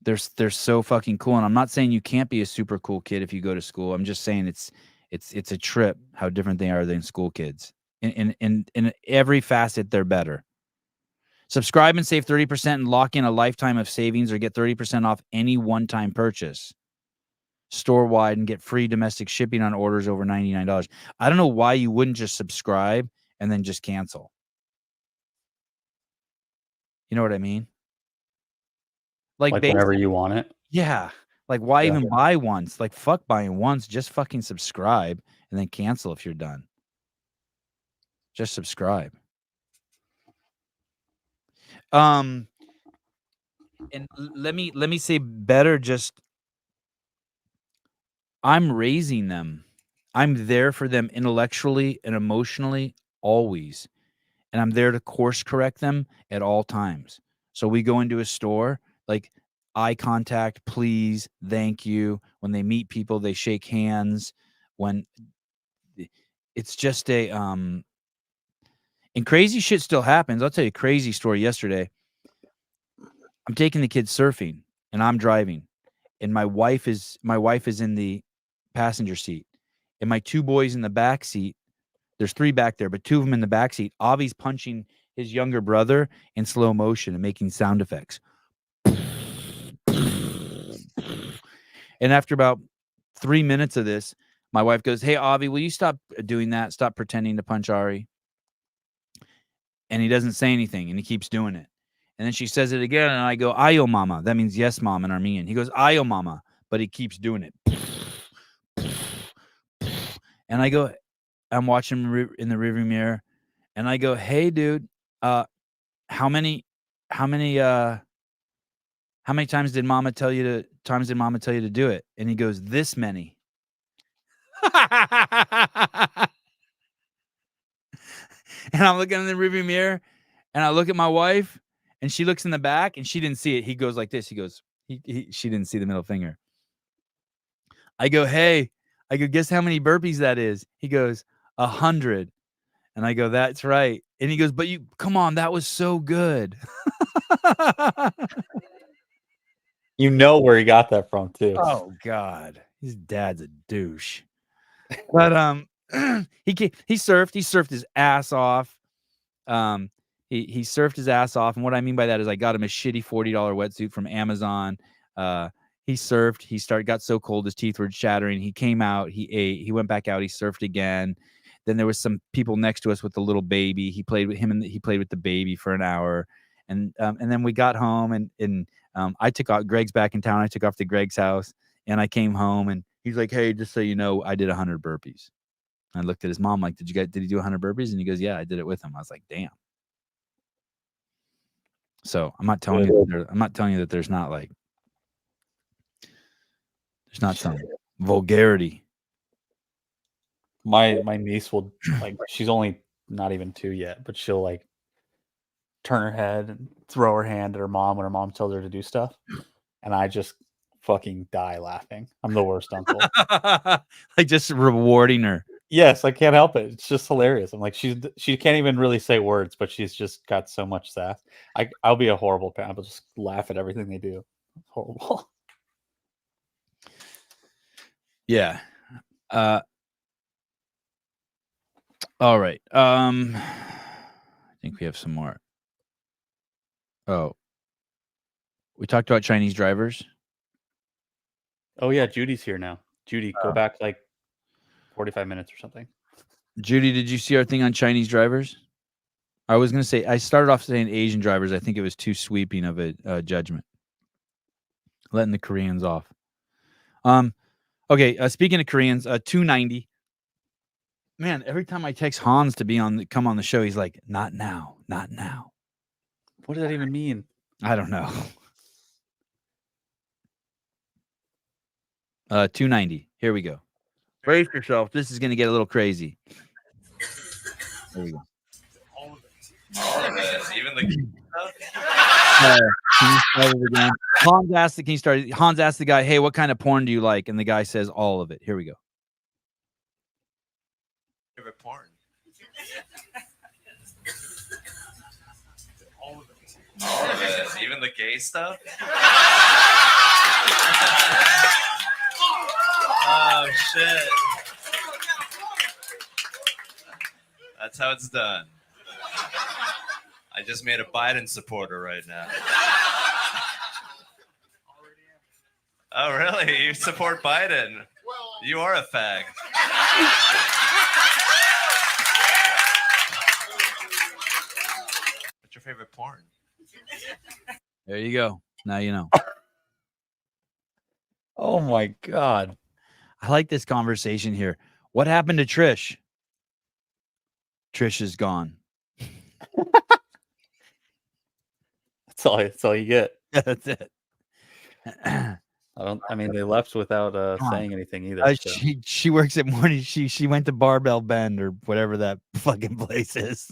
They're so fucking cool. And I'm not saying you can't be a super cool kid if you go to school. I'm just saying it's a trip how different they are than school kids. In every facet, they're better. Subscribe and save 30% and lock in a lifetime of savings, or get 30% off any one-time purchase. Store-wide, and get free domestic shipping on orders over $99. I don't know why you wouldn't just subscribe and then just cancel. You know what I mean? Like whenever you want it. Yeah. Like, why Yeah. even buy once? Like, fuck buying once. Just fucking subscribe and then cancel if you're done. Just subscribe. And let me say better, just I'm raising them. I'm there for them intellectually and emotionally always. And I'm there to course correct them at all times. So we go into a store, like eye contact, please, thank you. When they meet people, they shake hands. When it's just and crazy shit still happens. I'll tell you a crazy story yesterday. I'm taking the kids surfing and I'm driving, and my wife is in the passenger seat, and my 2 boys in the back seat. There's 3 back there, but 2 of them in the back seat. Avi's punching his younger brother in slow motion and making sound effects. And after about 3 minutes of this, my wife goes, "Hey, Avi, will you stop doing that? Stop pretending to punch Ari." And he doesn't say anything, and he keeps doing it. And then she says it again, and I go, "Ayo, mama." That means yes, mom, in Armenian. He goes, "Ayo, mama," but he keeps doing it. And I go, I'm watching him in the rearview mirror, and I go, "Hey, dude, how many times did mama tell you to do it?" And he goes, "This many." And I'm looking in the rearview mirror, and I look at my wife, and she looks in the back, and she didn't see it. He goes like this. He goes, she didn't see the middle finger. I go, hey, guess how many burpees that is? He goes, 100. And I go, that's right. And he goes, but come on, that was so good. You know where he got that from too. Oh God, his dad's a douche. But he surfed his ass off. He surfed his ass off, and what I mean by that is I got him a shitty $40 wetsuit from Amazon. He surfed. Got so cold his teeth were shattering. He came out. He ate. He went back out. He surfed again. Then there was some people next to us with the little baby. He played with him, and he played with the baby for an hour. And then we got home, and I took off. Greg's back in town. I took off to Greg's house, and I came home, and he's like, "Hey, just so you know, I did 100 burpees." I looked at his mom like, "Did he do 100 burpees?" And he goes, "Yeah, I did it with him." I was like, "Damn." So I'm not telling you that there's not some vulgarity. My niece will she's only not even 2 yet, but she'll turn her head and throw her hand at her mom when her mom tells her to do stuff, and I just fucking die laughing. I'm the worst uncle. Just rewarding her. Yes, I can't help it. It's just hilarious. I'm like, she can't even really say words, but she's just got so much sass. I'll be a horrible parent. I'll just laugh at everything they do. Horrible. Yeah. All right. I think we have some more. Oh. We talked about Chinese drivers. Oh yeah, Judy's here now. Judy, go back 45 minutes or something. Judy, did you see our thing on Chinese drivers? I was going to say, I started off saying Asian drivers. I think it was too sweeping of a judgment. Letting the Koreans off. Okay, speaking of Koreans, 290. Man, every time I text Hans to come on the show, he's like, not now, not now. What does that even mean? I don't know. 290. Here we go. Brace yourself. This is going to get a little crazy. There we go. All of it. Even the stuff. Can you start it again? Hans asked the guy, hey, what kind of porn do you like? And the guy says all of it. Here we go. Favorite porn. All of it. All of it. Even the gay stuff. Oh shit. That's how it's done. I just made a Biden supporter right now. Oh, really? You support Biden? You are a fag. What's your favorite porn? There you go. Now you know. Oh my God. I like this conversation here. What happened to Trish? Trish is gone. That's all you get. That's it. They left without saying anything either. So. She works at morning. She went to Barbell Bend or whatever that fucking place is.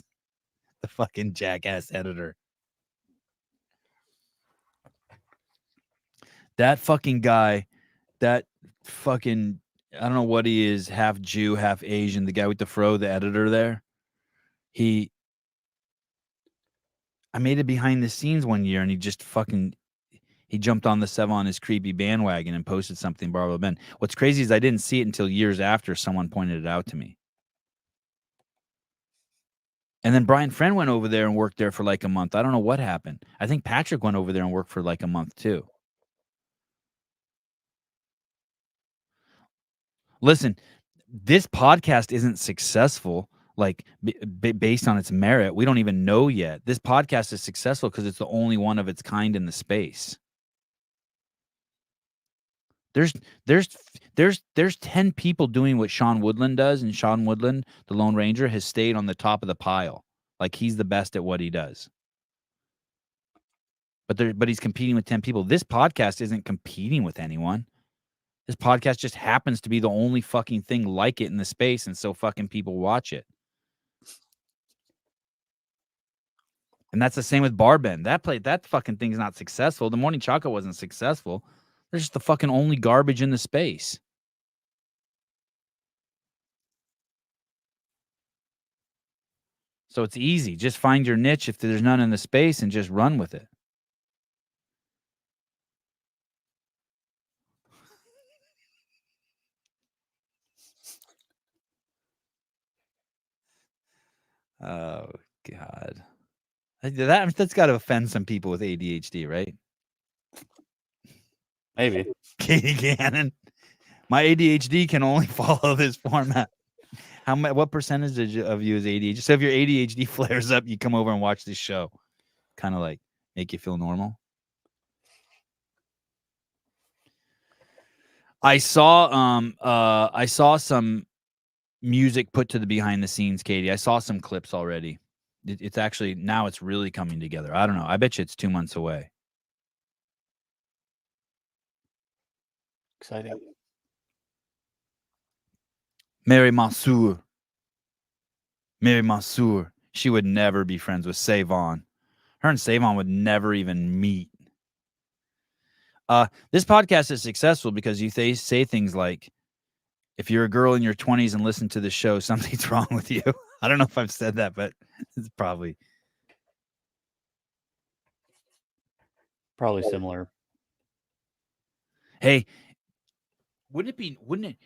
The fucking jackass editor. That fucking guy, that fucking, I don't know what he is, half Jew, half Asian, the guy with the fro, the editor there. I made it behind the scenes one year, and he jumped on the Sevan, his creepy bandwagon, and posted something, Barbara Ben. What's crazy is I didn't see it until years after someone pointed it out to me. And then Brian Friend went over there and worked there for like a month. I don't know what happened. I think Patrick went over there and worked for like a month too. Listen, this podcast isn't successful based on its merit. We don't even know yet. This podcast is successful because it's the only one of its kind in the space. There's 10 people doing what Sean Woodland does, and Sean Woodland, the Lone Ranger, has stayed on the top of the pile. Like he's the best at what he does. But he's competing with 10 people. This podcast isn't competing with anyone. This podcast just happens to be the only fucking thing like it in the space, and so fucking people watch it. And that's the same with Barbend. That fucking thing's not successful. The Morning Chocolate wasn't successful. They're just the fucking only garbage in the space. So it's easy. Just find your niche if there's none in the space and just run with it. Oh, God. That's got to offend some people with ADHD, right? Maybe. Katie Cannon. My ADHD can only follow this format. What percentage of you is ADHD? So if your ADHD flares up, you come over and watch this show. Kind of like make you feel normal. I saw some music put to the behind the scenes, Katie. I saw some clips already. It's actually now it's really coming together. I don't know. I bet you it's 2 months away. Exciting. Mary Mansour. She would never be friends with Sevan. Her and Sevan would never even meet. This podcast is successful because you say things like, if you're a girl in your 20s and listen to the show, something's wrong with you. I don't know if I've said that, but it's probably Similar. Hey, wouldn't it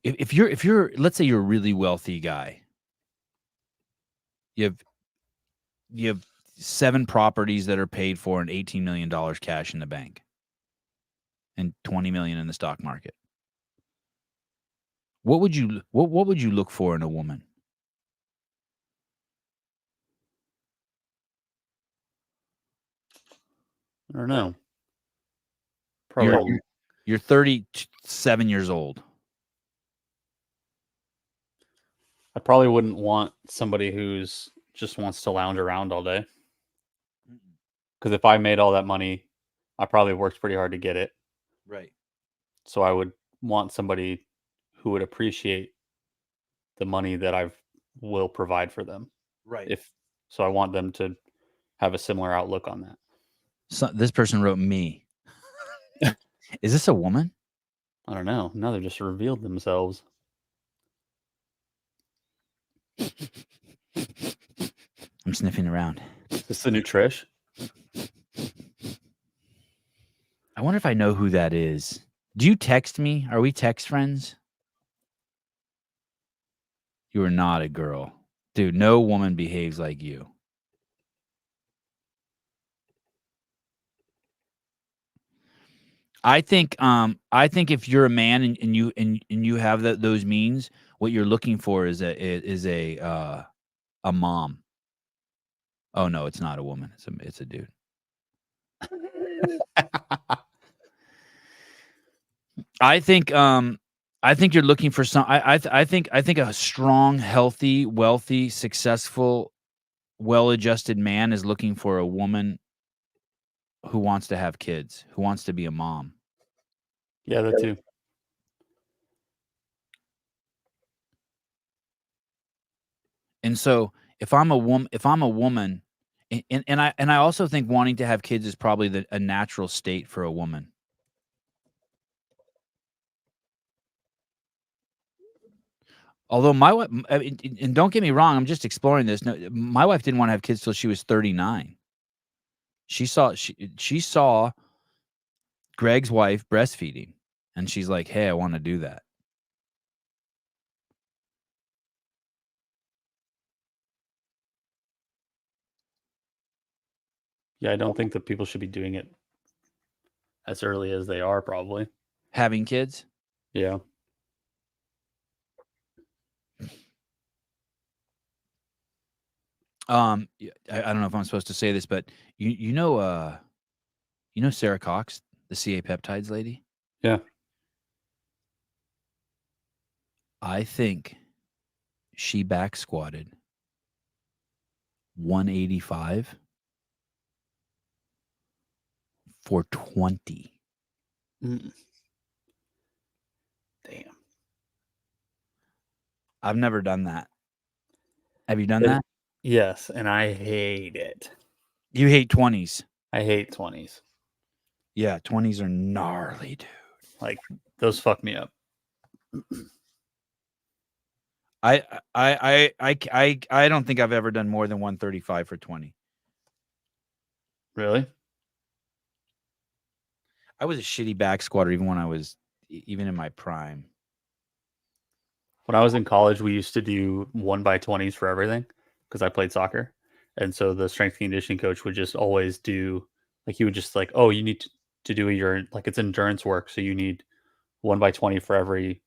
if you're let's say you're a really wealthy guy, you have 7 properties that are paid for and $18 million cash in the bank and 20 million in the stock market. What would you look for in a woman? I don't know. Probably. You're 37 years old. I probably wouldn't want somebody who's just wants to lounge around all day. Because if I made all that money, I probably worked pretty hard to get it. Right. So I would want somebody who would appreciate the money that I will provide for them. Right. So I want them to have a similar outlook on that. So this person wrote me. Is this a woman? I don't know. No, they just revealed themselves. I'm sniffing around. Is this the new Trish? I wonder if I know who that is. Do you text me? Are we text friends? You are not a girl. Dude, no woman behaves like you. I think if you're a man and you have those means, what you're looking for is a mom. Oh no, it's not a woman. It's a dude. I think you're looking for some. I think a strong, healthy, wealthy, successful, well-adjusted man is looking for a woman who wants to have kids, who wants to be a mom. Yeah, that too. And so if I'm a woman, and I also think wanting to have kids is probably a natural state for a woman. Although my wife, and don't get me wrong, I'm just exploring this. No, my wife didn't want to have kids till she was 39. She saw Greg's wife breastfeeding, and she's like, "Hey, I want to do that." Yeah, I don't think that people should be doing it as early as they are, probably. Having kids? Yeah. I don't know if I'm supposed to say this, but you know Sarah Cox, the CA peptides lady? Yeah. I think she back squatted 185 for 20. Mm. Damn. I've never done that. Have you done that? Yes, and I hate it. You hate 20s. I hate 20s. Yeah, 20s are gnarly, dude. Like, those fuck me up. I don't think I've ever done more than 135 for 20. Really? I was a shitty back squatter even when I was even in my prime. When I was in college, we used to do 1x20s for everything because I played soccer. And so the strength conditioning coach would just always do, like, he would just like, oh, you need to do your, like, it's endurance work. So you need 1x20 for every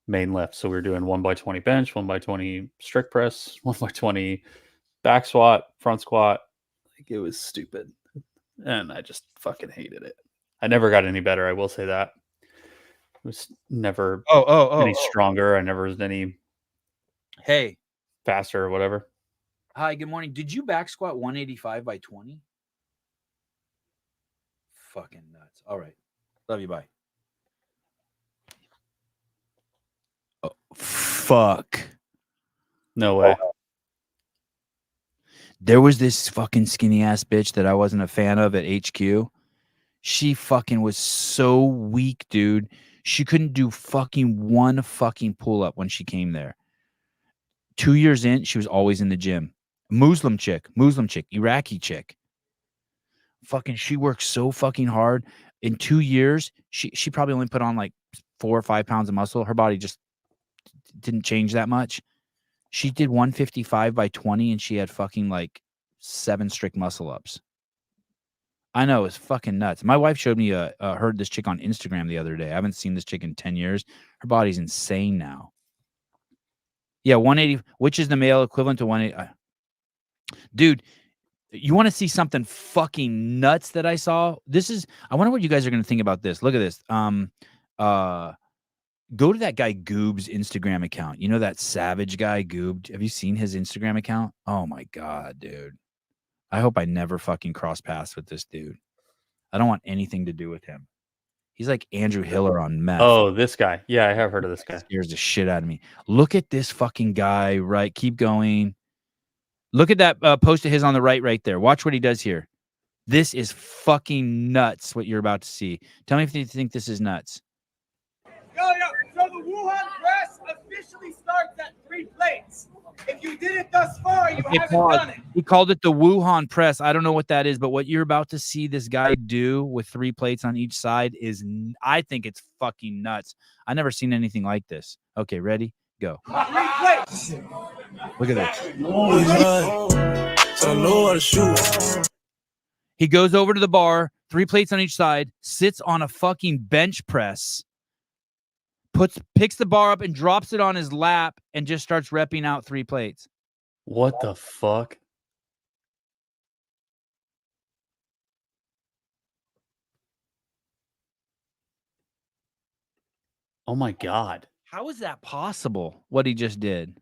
main lift. So we were doing 1x20 bench, 1x20 strict press, 1x20 back squat, front squat. Like, it was stupid. And I just fucking hated it. I never got any better. I will say that. It was never any stronger. I never was any faster or whatever. Hi, good morning. Did you back squat 185 by 20? Fucking nuts. All right. Love you. Bye. Oh, fuck. No way. There was this fucking skinny ass bitch that I wasn't a fan of at HQ. She fucking was so weak, dude. She couldn't do fucking one fucking pull up when she came there. 2 years in, she was always in the gym. Muslim chick, Iraqi chick. Fucking, she worked so fucking hard. In 2 years, she probably only put on like 4 or 5 pounds of muscle. Her body just didn't change that much. She did 155 by 20 and she had fucking like 7 strict muscle ups. I know, it's fucking nuts. My wife showed me heard this chick on Instagram the other day. I haven't seen this chick in 10 years. Her body's insane now. Yeah, 180, which is the male equivalent to 180. Dude, you want to see something fucking nuts that I saw? I wonder what you guys are going to think about this. Look at this. Go to that guy Goob's Instagram account. You know that savage guy Goob? Have you seen his Instagram account? Oh my God, dude. I hope I never fucking cross paths with this dude. I don't want anything to do with him. He's like Andrew Hiller on meth. Oh, this guy. Yeah, I have heard of this guy. Scares the shit out of me. Look at this fucking guy, right? Keep going. Look at that post of his on the right there. Watch what he does here. This is fucking nuts what you're about to see. Tell me if you think this is nuts. Yo, so the Wuhan press officially starts at 3 plates. If you did it thus far, you haven't done it. He called it the Wuhan press. I don't know what that is, but what you're about to see this guy do with 3 plates on each side is, I think it's fucking nuts. I never seen anything like this. Okay, ready? Go. 3 plates. Look at this. He goes over to the bar, 3 plates on each side, sits on a fucking bench press, picks the bar up and drops it on his lap and just starts repping out 3 plates. What the fuck? Oh my God. How is that possible? What he just did?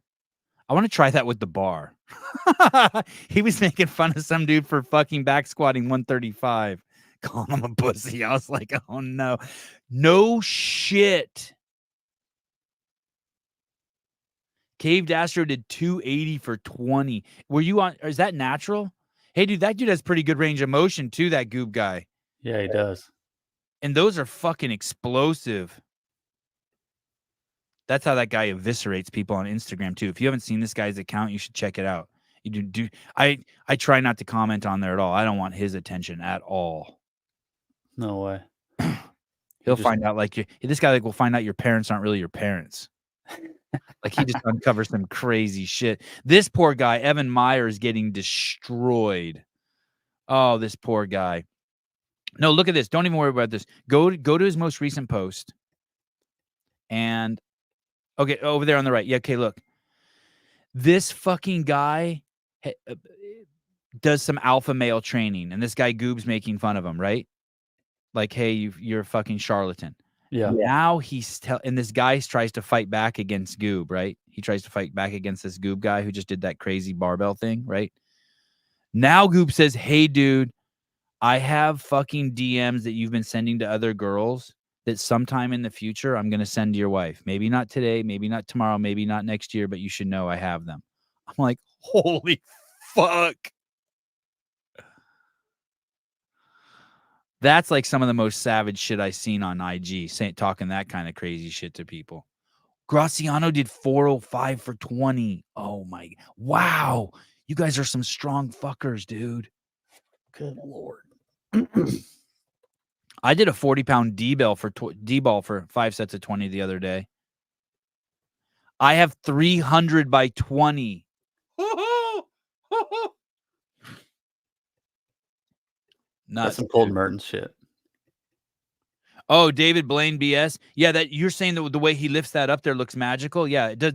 I want to try that with the bar. He was making fun of some dude for fucking back squatting 135, calling him a pussy. I was like, oh no. No shit. Caved Astro did 280 for 20. Were you on? Is that natural? Hey, dude, that dude has pretty good range of motion too, that Goob guy. Yeah, he does. And those are fucking explosive. That's how that guy eviscerates people on Instagram too. If you haven't seen this guy's account, you should check it out. You do. I try not to comment on there at all. I don't want his attention at all. No way. He'll find out this guy will find out your parents aren't really your parents. Like he just uncovers some crazy shit. This poor guy, Evan Meyer, is getting destroyed. Oh, this poor guy. No, look at this. Don't even worry about this. Go to his most recent post. And okay, over there on the right. Yeah, okay, look. This fucking guy does some alpha male training, and this guy Goob's making fun of him, right? Like, hey, you're a fucking charlatan. Yeah. Now and this guy tries to fight back against Goob, right? He tries to fight back against this Goob guy who just did that crazy barbell thing, right? Now Goob says, hey, dude, I have fucking DMs that you've been sending to other girls that sometime in the future I'm going to send to your wife. Maybe not today, maybe not tomorrow, maybe not next year, but you should know I have them. I'm like, holy fuck. That's like some of the most savage shit I've seen on IG, talking that kind of crazy shit to people. Graciano did 405 for 20. Oh my, wow. You guys are some strong fuckers, dude. Good Lord. I did a 40-pound D-ball for 5 sets of 20 the other day. I have 300 by 20. That's some cold Mertens shit. Oh, David Blaine BS. Yeah, that you're saying that the way he lifts that up there looks magical. Yeah, it does.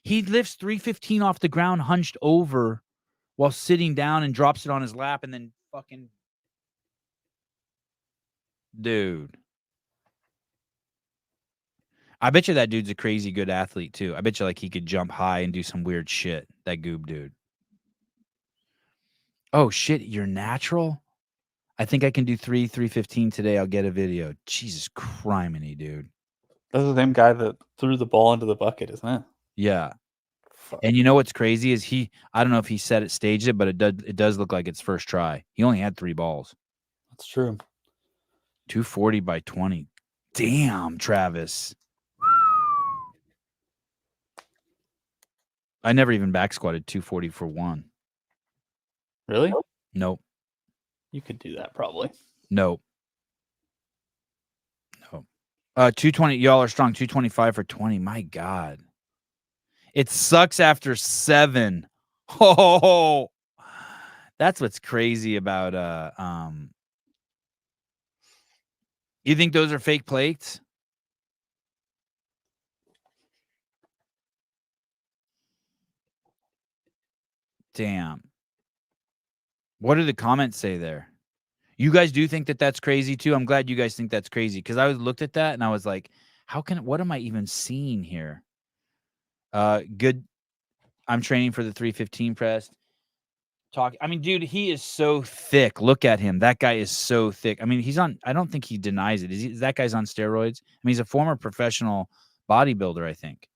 He lifts 315 off the ground, hunched over, while sitting down, and drops it on his lap, and then fucking, dude. I bet you that dude's a crazy good athlete too. I bet you like he could jump high and do some weird shit. That Goob dude. Oh shit, you're natural? I think I can do 315 today. I'll get a video. Jesus criminy, dude. That's the same guy that threw the ball into the bucket, isn't it? Yeah. And you know what's crazy is I don't know if he said it, staged it, but it does look like it's first try. He only had 3 balls. That's true. 240 by 20. Damn, Travis. I never even back squatted 240 for 1. Really? Nope. You could do that probably. Nope. 220. Y'all are strong. 225 for 20. My God. It sucks after 7. Oh, that's what's crazy about you think those are fake plates? Damn. What do the comments say there? You guys do think that that's crazy too? I'm glad you guys think that's crazy, because I looked at that and I was like, what am I even seeing here? Good. I'm training for the 315 press. I mean, dude, he is so thick. Look at him. That guy is so thick. I mean, I don't think he denies it. That guy's on steroids? I mean, he's a former professional bodybuilder, I think.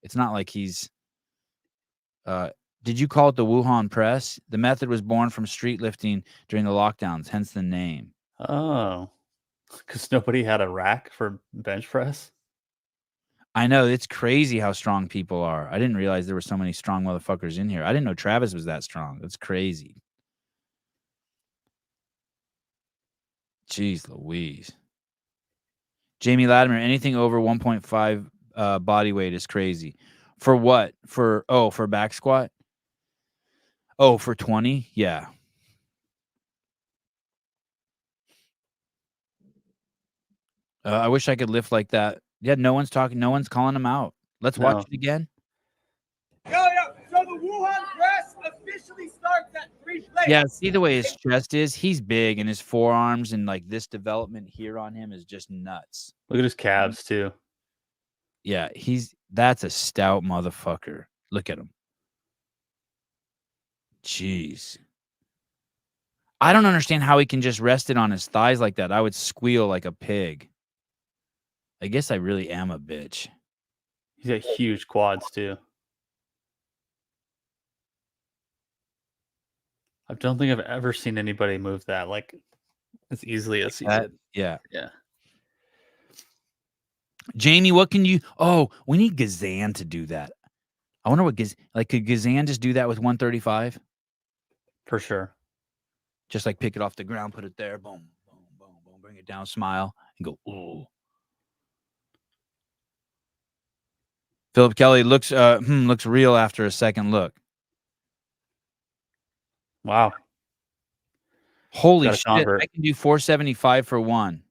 It's not like he's did you call it the Wuhan press? The method was born from street lifting during the lockdowns, hence the name. Oh, because nobody had a rack for bench press? I know. It's crazy how strong people are. I didn't realize there were so many strong motherfuckers in here. I didn't know Travis was that strong. That's crazy. Jeez Louise. Jamie Latimer, anything over 1.5 body weight is crazy. For what? For back squat? Oh, for 20? Yeah. I wish I could lift like that. Yeah, no one's talking. No one's calling him out. Let's watch it again. Yo, so the Wuhan press officially starts at 3 plates. Yeah, see the way his chest is? He's big, and his forearms and like this development here on him is just nuts. Look at his calves too. Yeah, that's a stout motherfucker. Look at him. Jeez. I don't understand how he can just rest it on his thighs like that. I would squeal like a pig. I guess I really am a bitch. He's got huge quads too. I don't think I've ever seen anybody move that like as easily as he did. Yeah. Yeah. Jamie, what can you... Oh, we need Gazan to do that. I wonder what... could Gazan just do that with 135? For sure. Just like pick it off the ground, put it there, boom, boom, boom, boom, bring it down, smile, and go, ooh. Philip Kelly looks real after a second look. Wow. Holy shit, I can do 475 for 1.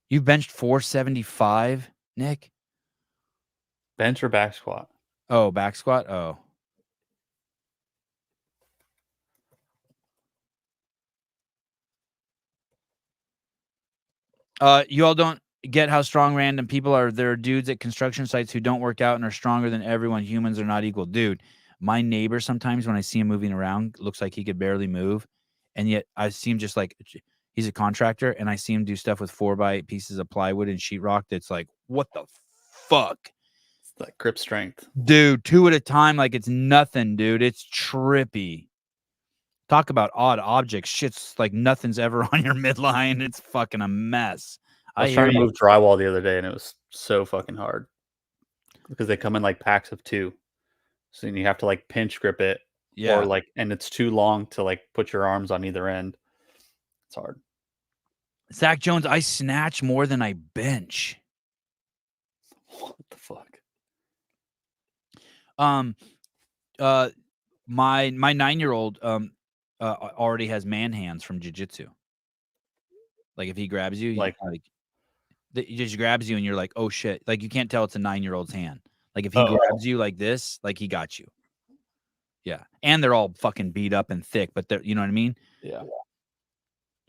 You benched 475, Nick? Bench or back squat? Oh, back squat? Oh. You all don't get how strong random people are. There are dudes at construction sites who don't work out and are stronger than everyone. Humans are not equal. Dude, my neighbor sometimes when I see him moving around, looks like he could barely move. And yet I see him just like, he's a contractor, and I see him do stuff with 4x8 pieces of plywood and sheetrock that's like, what the fuck? It's that grip strength. Dude, 2 at a time like it's nothing, dude. It's trippy. Talk about odd objects. Shit's like nothing's ever on your midline. It's fucking a mess. I was trying to move drywall the other day, and it was so fucking hard because they come in like packs of 2, so then you have to like pinch grip it, or like, and it's too long to like put your arms on either end. It's hard. Zach Jones, I snatch more than I bench. What the fuck? My 9-year-old already has man hands from jiu-jitsu. Like if he grabs you, he just grabs you and you're like, oh shit. Like you can't tell it's a 9-year-old's hand. Like if he grabs you like this, like he got you. Yeah. And they're all fucking beat up and thick, but they're, you know what I mean? Yeah.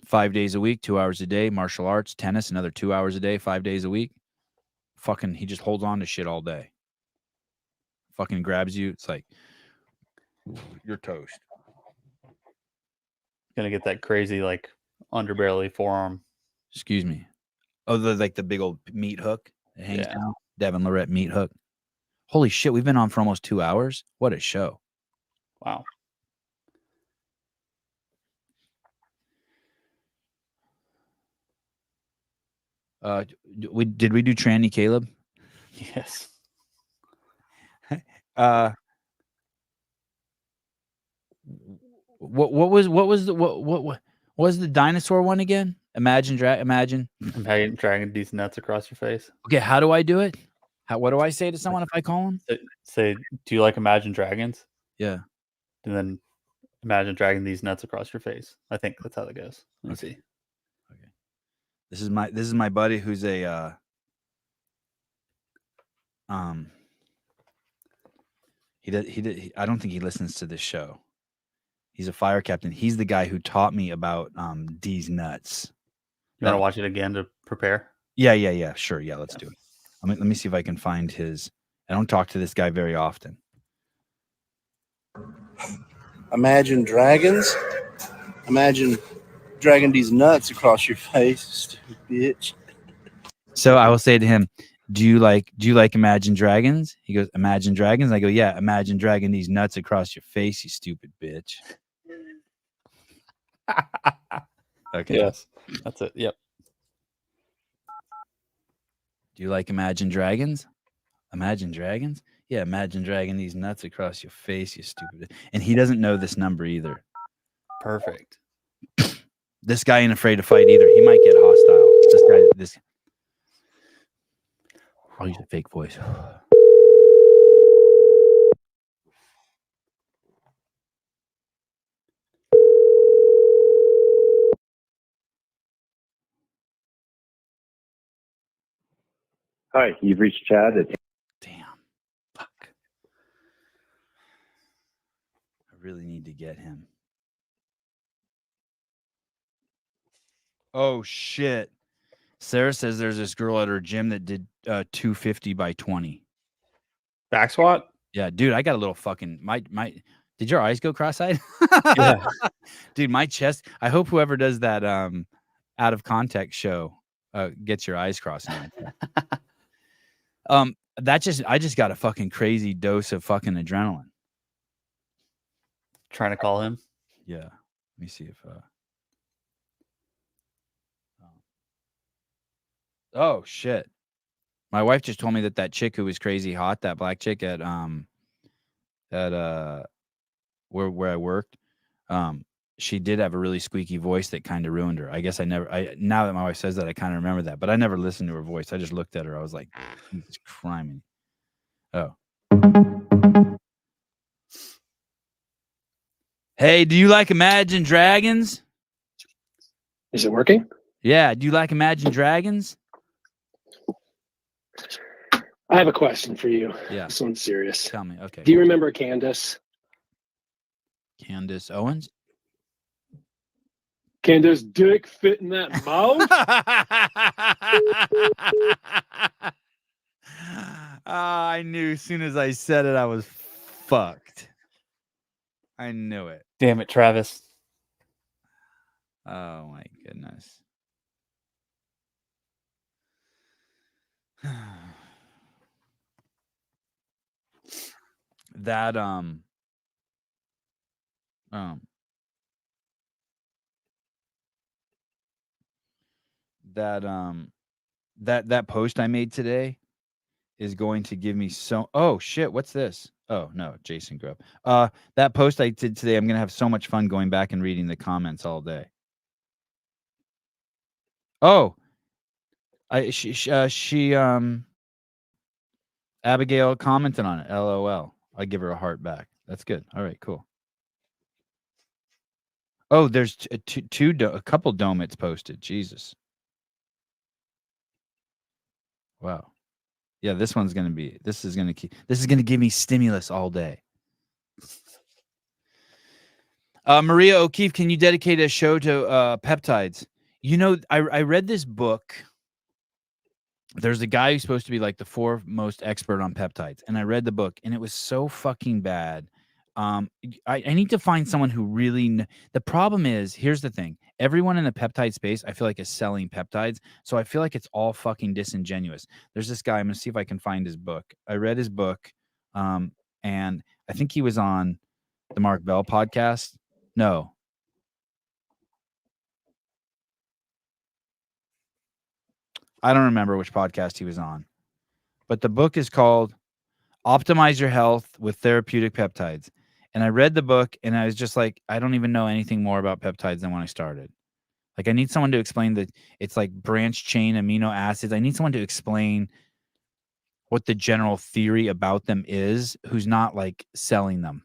5 days a week, 2 hours a day, martial arts, tennis, another 2 hours a day, 5 days a week. Fucking, he just holds on to shit all day. Fucking grabs you. It's like, you're toast. Gonna get that crazy like underbelly forearm. Excuse me. Oh, the big old meat hook that hangs down. Devin Lorette meat hook. Holy shit, we've been on for almost 2 hours. What a show. Wow. Did we do Tranny Caleb? Yes. What was the dinosaur one again? Imagine dragging these nuts across your face. Okay, how do I do it? What do I say to someone if I call them? Say, do you like Imagine Dragons? Yeah. And then imagine dragging these nuts across your face. I think that's how that goes. Let's see. Okay. This is my buddy who's a I don't think he listens to this show. He's a fire captain. He's the guy who taught me about these nuts. You want to watch it again to prepare? Yeah. Sure. Yeah, let's do it. Let me see if I can find his. I don't talk to this guy very often. Imagine dragons. Imagine dragging these nuts across your face, stupid bitch. So I will say to him, do you like Imagine Dragons? He goes, Imagine Dragons? I go, yeah, imagine dragging these nuts across your face, you stupid bitch. Okay. Yes. That's it. Yep. Do you like Imagine Dragons? Imagine Dragons? Yeah, imagine dragging these nuts across your face, you stupid. And he doesn't know this number either. Perfect. This guy ain't afraid to fight either. He might get hostile. I'll use a fake voice. Hi, you've reached Chad. Damn. Fuck. I really need to get him. Oh, shit. Sarah says there's this girl at her gym that did 250 by 20. Back squat? Yeah, dude, I got a little fucking my did your eyes go cross-eyed? Yeah. Dude, my chest. I hope whoever does that out of context show gets your eyes crossing. I just got a fucking crazy dose of fucking adrenaline. Trying to call him? Yeah. Let me see if oh shit. My wife just told me that chick who was crazy hot, that black chick at where I worked, she did have a really squeaky voice that kind of ruined her. I guess now that my wife says that, I kind of remember that, but I never listened to her voice. I just looked at her. I was like, Jesus Christ. Oh. Hey, do you like Imagine Dragons? Is it working? Yeah. Do you like Imagine Dragons? I have a question for you. Yeah. This one's serious. Tell me. Okay. Do you remember Candace? Candace Owens? Candace dick fit in that mouth? I knew as soon as I said it, I was fucked. I knew it. Damn it, Travis. Oh my goodness. That that post I made today is going to give me so. Oh shit! What's this? Oh no, Jason Grubb. That post I did today, I'm gonna have so much fun going back and reading the comments all day. Oh, she Abigail commented on it. LOL. I give her a heart back. That's good. All right, cool. Oh, there's a couple domits posted. Jesus. Wow. Yeah, this is gonna give me stimulus all day. Maria O'Keefe, can you dedicate a show to peptides? You know, I read this book. There's a guy who's supposed to be like the foremost expert on peptides, and I read the book, and it was so fucking bad. I need to find someone who really. The problem is, here's the thing: everyone in the peptide space, I feel like, is selling peptides, so I feel like it's all fucking disingenuous. There's this guy. I'm gonna see if I can find his book. I read his book, and I think he was on the Mark Bell podcast. No. I don't remember which podcast he was on, but the book is called Optimize Your Health with Therapeutic Peptides. And I read the book and I was just like, I don't even know anything more about peptides than when I started. Like, I need someone to explain that it's like branch chain amino acids. I need someone to explain what the general theory about them is, who's not like selling them.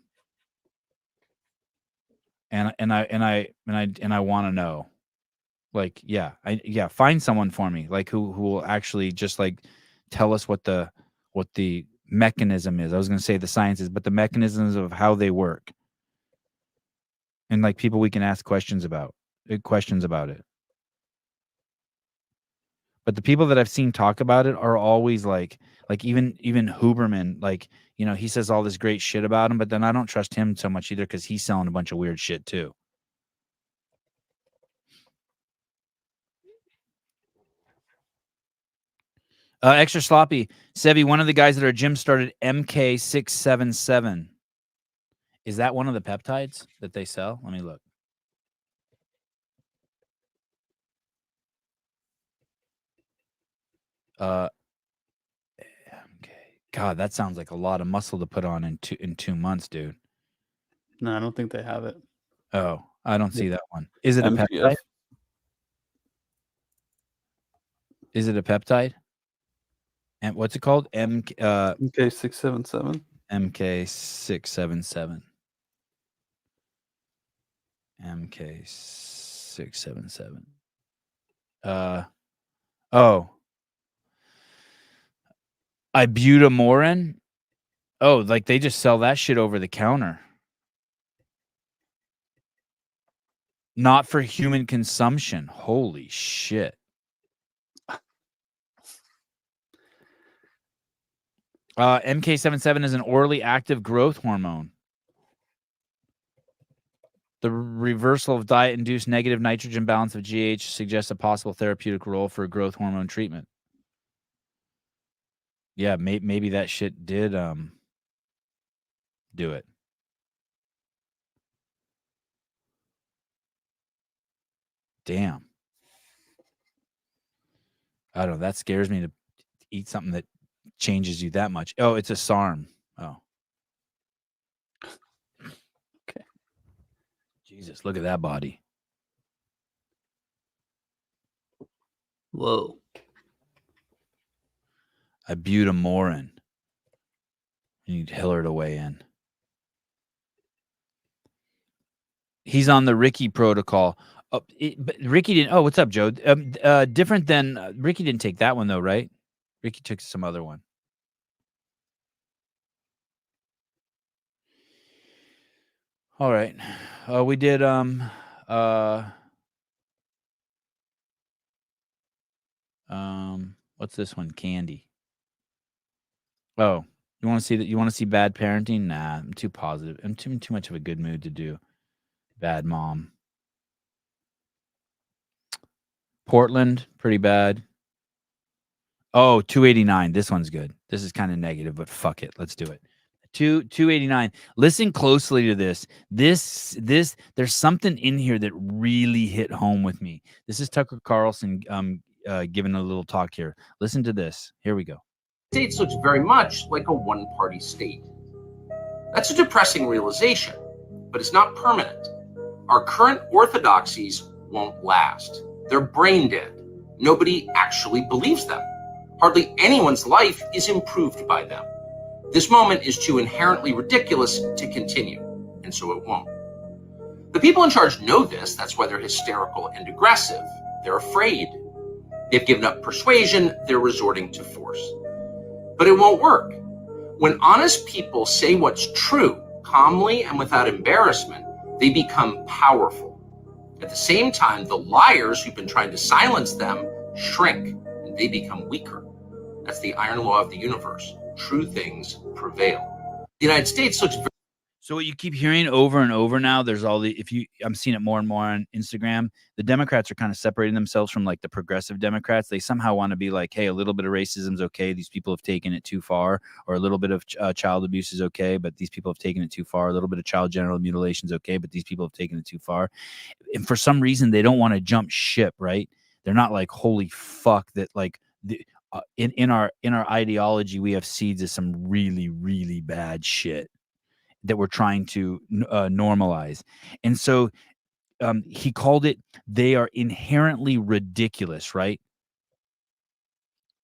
And I want to know. Like, find someone for me, like who will actually just like tell us what the mechanism is. I was going to say the science is, but the mechanisms of how they work, and like people we can ask questions about it. But the people that I've seen talk about it are always like even Huberman, like, you know, he says all this great shit about him, but then I don't trust him so much either because he's selling a bunch of weird shit too. Extra sloppy. Sevi, one of the guys at our gym started MK677. Is that one of the peptides that they sell? Let me look. MK. God, that sounds like a lot of muscle to put on in 2 months, dude. No, I don't think they have it. Oh, I don't see that one. Is it a MPF. peptide? Is it a peptide? And what's it called? MK677. MK677. MK677. Ibutamorin. Oh, like they just sell that shit over the counter. Not for human consumption. Holy shit. MK77 is an orally active growth hormone. The reversal of diet-induced negative nitrogen balance of GH suggests a possible therapeutic role for a growth hormone treatment. Yeah, maybe that shit did do it. Damn. I don't know. That scares me to eat something that changes you that much. Oh, it's a SARM. Oh. Okay. Jesus, look at that body. Whoa. Ibutamorin. You need Hiller to weigh in. He's on the Ricky protocol. But Ricky didn't. Oh, what's up, Joe? Different than Ricky didn't take that one though, right? Ricky took some other one. All right. We did what's this one? Candy. Oh, you want to see that? You want to see bad parenting? Nah, I'm too positive. I'm too much of a good mood to do bad mom. Portland, pretty bad. Oh, 289. This one's good. This is kind of negative, but fuck it. Let's do it. 289. Listen closely to this. This there's something in here that really hit home with me. This is Tucker Carlson giving a little talk here. Listen to this. Here we go. States looks very much like a one-party state. That's a depressing realization, but it's not permanent. Our current orthodoxies won't last. They're brain dead. Nobody actually believes them. Hardly anyone's life is improved by them. This moment is too inherently ridiculous to continue, and so it won't. The people in charge know this. That's why they're hysterical and aggressive. They're afraid. They've given up persuasion. They're resorting to force. But it won't work. When honest people say what's true, calmly and without embarrassment, they become powerful. At the same time, the liars who've been trying to silence them shrink, and they become weaker. That's the iron law of the universe. True things prevail. The United States looks very... So what you keep hearing over and over now, there's all the, I'm seeing it more and more on Instagram, the Democrats are kind of separating themselves from like the progressive Democrats. They somehow want to be like, hey, a little bit of racism is okay. These people have taken it too far. Or a little bit of child abuse is okay, but these people have taken it too far. A little bit of child genital mutilation is okay, but these people have taken it too far. And for some reason, they don't want to jump ship, right? They're not like, holy fuck, that like in our ideology, we have seeds of some really, really bad shit that we're trying to normalize. And so he called it, they are inherently ridiculous, right?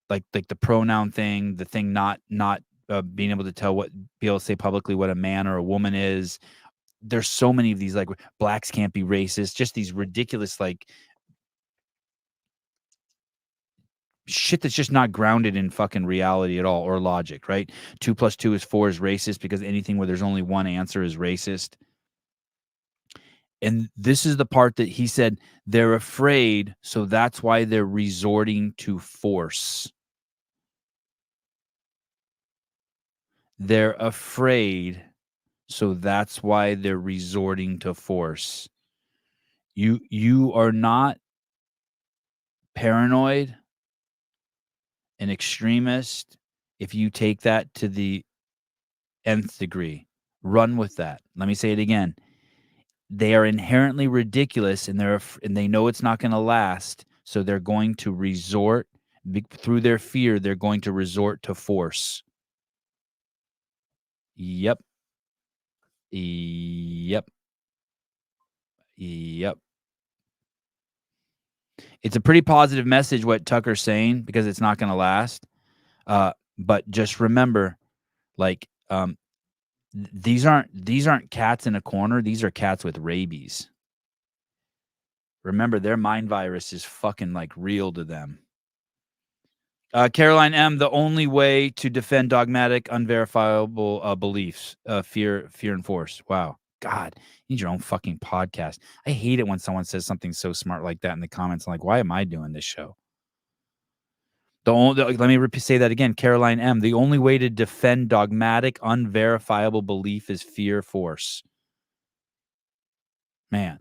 Like the pronoun thing, the thing not being able to be able to say publicly what a man or a woman is. There's so many of these, like blacks can't be racist, just these ridiculous, like shit that's just not grounded in fucking reality at all or logic, right? 2 + 2 is 4 is racist because anything where there's only one answer is racist. And this is the part that he said they're afraid, so that's why they're resorting to force. They're afraid, so that's why they're resorting to force. You are not paranoid, an extremist, if you take that to the nth degree. Run with that. Let me say it again. They are inherently ridiculous, and they know it's not going to last, so they're going to resort, through their fear, they're going to resort to force. Yep. It's a pretty positive message what Tucker's saying, because it's not going to last. But just remember, like, these aren't cats in a corner. These are cats with rabies. Remember, their mind virus is fucking like real to them. Caroline M., the only way to defend dogmatic, unverifiable beliefs, fear and force. Wow. God, you need your own fucking podcast. I hate it when someone says something so smart like that in the comments. I'm like, why am I doing this show? Let me say that again. Caroline M., the only way to defend dogmatic, unverifiable belief is fear, force. Man.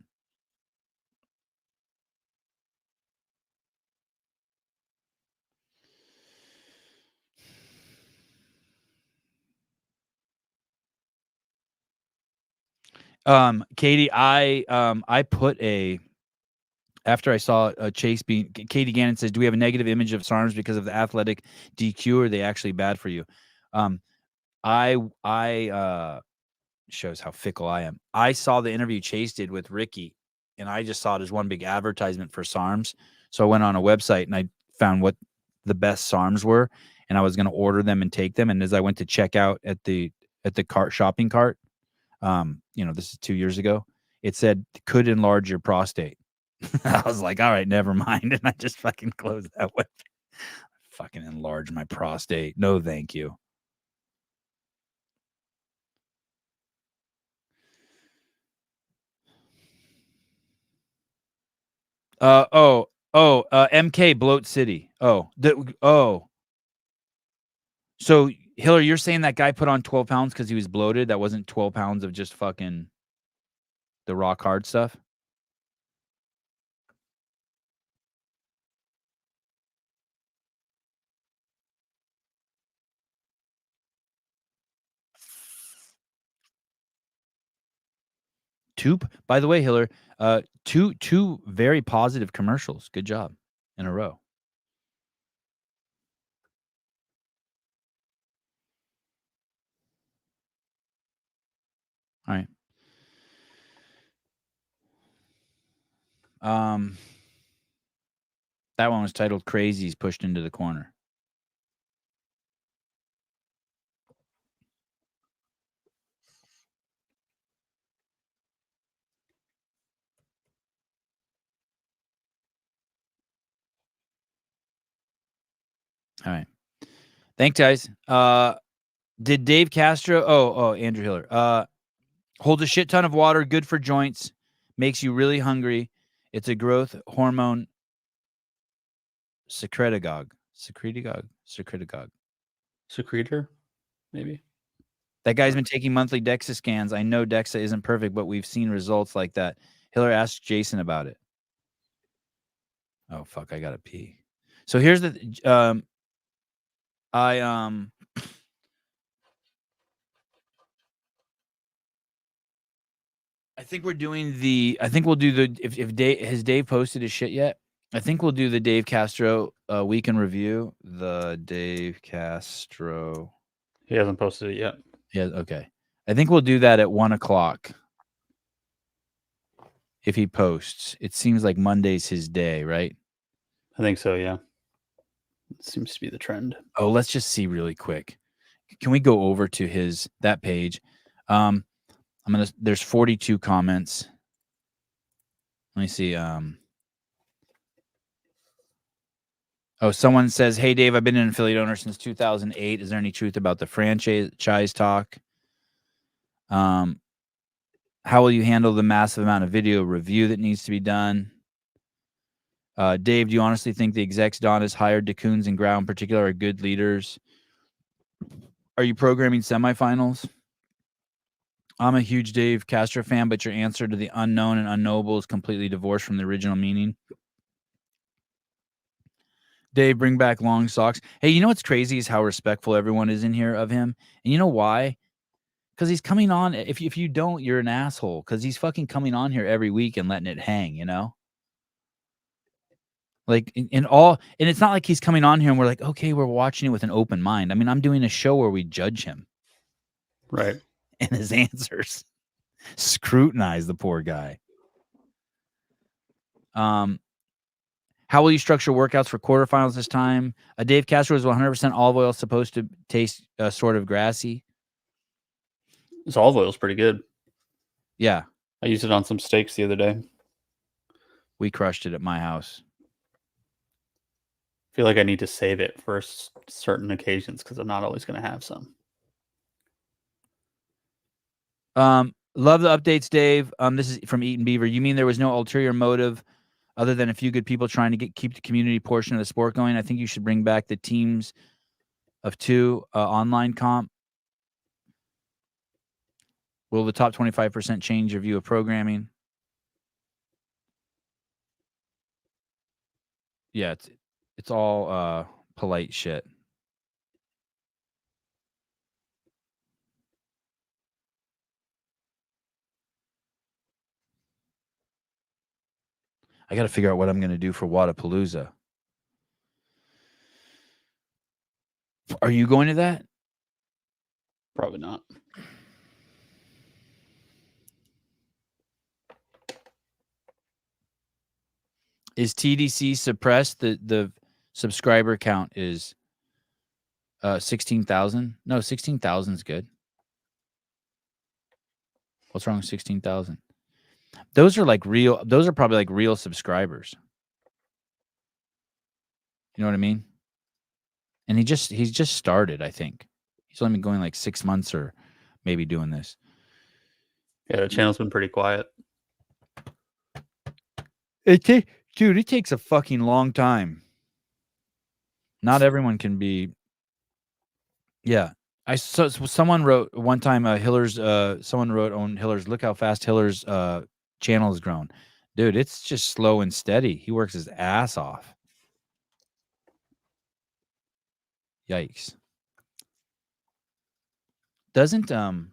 Katie, I put after I saw Chase being, Katie Gannon says, do we have a negative image of SARMs because of the athletic DQ, or are they actually bad for you? I shows how fickle I am. I saw the interview Chase did with Ricky, and I just saw it as one big advertisement for SARMs. So I went on a website and I found what the best SARMs were, and I was going to order them and take them. And as I went to check out at the shopping cart, this is 2 years ago, it said could enlarge your prostate. I was like, all right, never mind. And I just fucking closed that website. Fucking enlarge my prostate. No, thank you. MK Bloat City. So Hillary, you're saying that guy put on 12 pounds because he was bloated? That wasn't 12 pounds of just fucking the rock hard stuff? By the way, Hillary, two very positive commercials. Good job in a row. All right. That one was titled Crazies Pushed into the Corner. All right. Thanks, guys. Did Dave Castro? Andrew Hiller. Holds a shit ton of water, good for joints, makes you really hungry. It's a growth hormone secretagogue. Secretor, maybe. That guy's been taking monthly DEXA scans. I know DEXA isn't perfect, but we've seen results like that. Hiller asked Jason about it. Oh, fuck, I gotta pee. So here's the I think we're doing the. I think we'll do the. If Dave has Dave posted his shit yet? I think we'll do the Dave Castro week in review. The Dave Castro. He hasn't posted it yet. Yeah. Okay. I think we'll do that at 1:00. If he posts, it seems like Monday's his day, right? I think so. Yeah. It seems to be the trend. Oh, let's just see really quick. Can we go over to that page? There's 42 comments. Let me see. Someone says, "Hey Dave, I've been an affiliate owner since 2008. Is there any truth about the franchise talk? How will you handle the massive amount of video review that needs to be done? Dave, do you honestly think the execs Don has hired, DeCoons and Grau in particular, are good leaders? Are you programming semifinals? I'm a huge Dave Castro fan, but your answer to the unknown and unknowable is completely divorced from the original meaning. Dave, bring back long socks. Hey, you know what's crazy is how respectful everyone is in here of him. And you know why? Because he's coming on. If you don't, you're an asshole. Because he's fucking coming on here every week and letting it hang, you know? Like and it's not like he's coming on here and we're like, okay, we're watching it with an open mind. I mean, I'm doing a show where we judge him. Right. And his answers. Scrutinize the poor guy. How will you structure workouts for quarterfinals this time? Dave Castro is 100% olive oil, supposed to taste sort of grassy. This olive oil is pretty good. Yeah. I used it on some steaks the other day. We crushed it at my house. I feel like I need to save it for certain occasions because I'm not always going to have some. Love the updates, Dave. This is from Eaton Beaver. You mean there was no ulterior motive other than a few good people trying to keep the community portion of the sport going? I think you should bring back the teams of two online comp. Will the top 25% change your view of programming? Yeah, it's all polite shit. I got to figure out what I'm going to do for Wadapalooza. Are you going to that? Probably not. Is TDC suppressed? The subscriber count is 16,000. No, 16,000 is good. What's wrong with 16,000? Those are probably like real subscribers. You know what I mean? And he's just started, I think. He's only been going like 6 months or maybe doing this. Yeah, the channel's been pretty quiet. Dude, it takes a fucking long time. Not everyone can be. Yeah. Someone wrote one time someone wrote on Hiller's, look how fast Hiller's channel has grown. Dude, it's just slow and steady. He works his ass off. Yikes. Didn't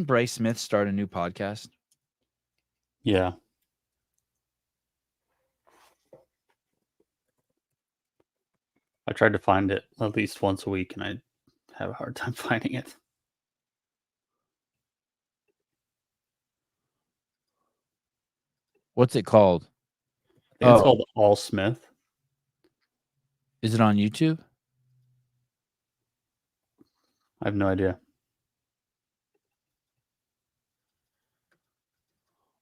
Bryce Smith start a new podcast? Yeah. I tried to find it at least once a week and I have a hard time finding it. What's it called? I think it's called All Smith. Is it on YouTube? I have no idea.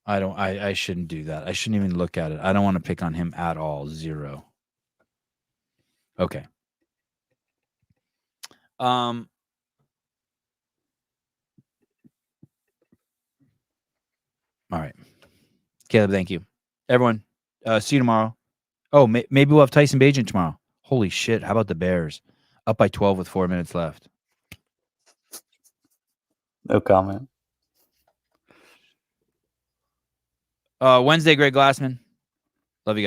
I shouldn't do that. I shouldn't even look at it. I don't want to pick on him at all. 0. Okay. All right. Caleb, thank you. Everyone, see you tomorrow. Oh, maybe we'll have Tyson Bagent tomorrow. Holy shit. How about the Bears? Up by 12 with 4 minutes left. No comment. Wednesday, Greg Glassman. Love you guys.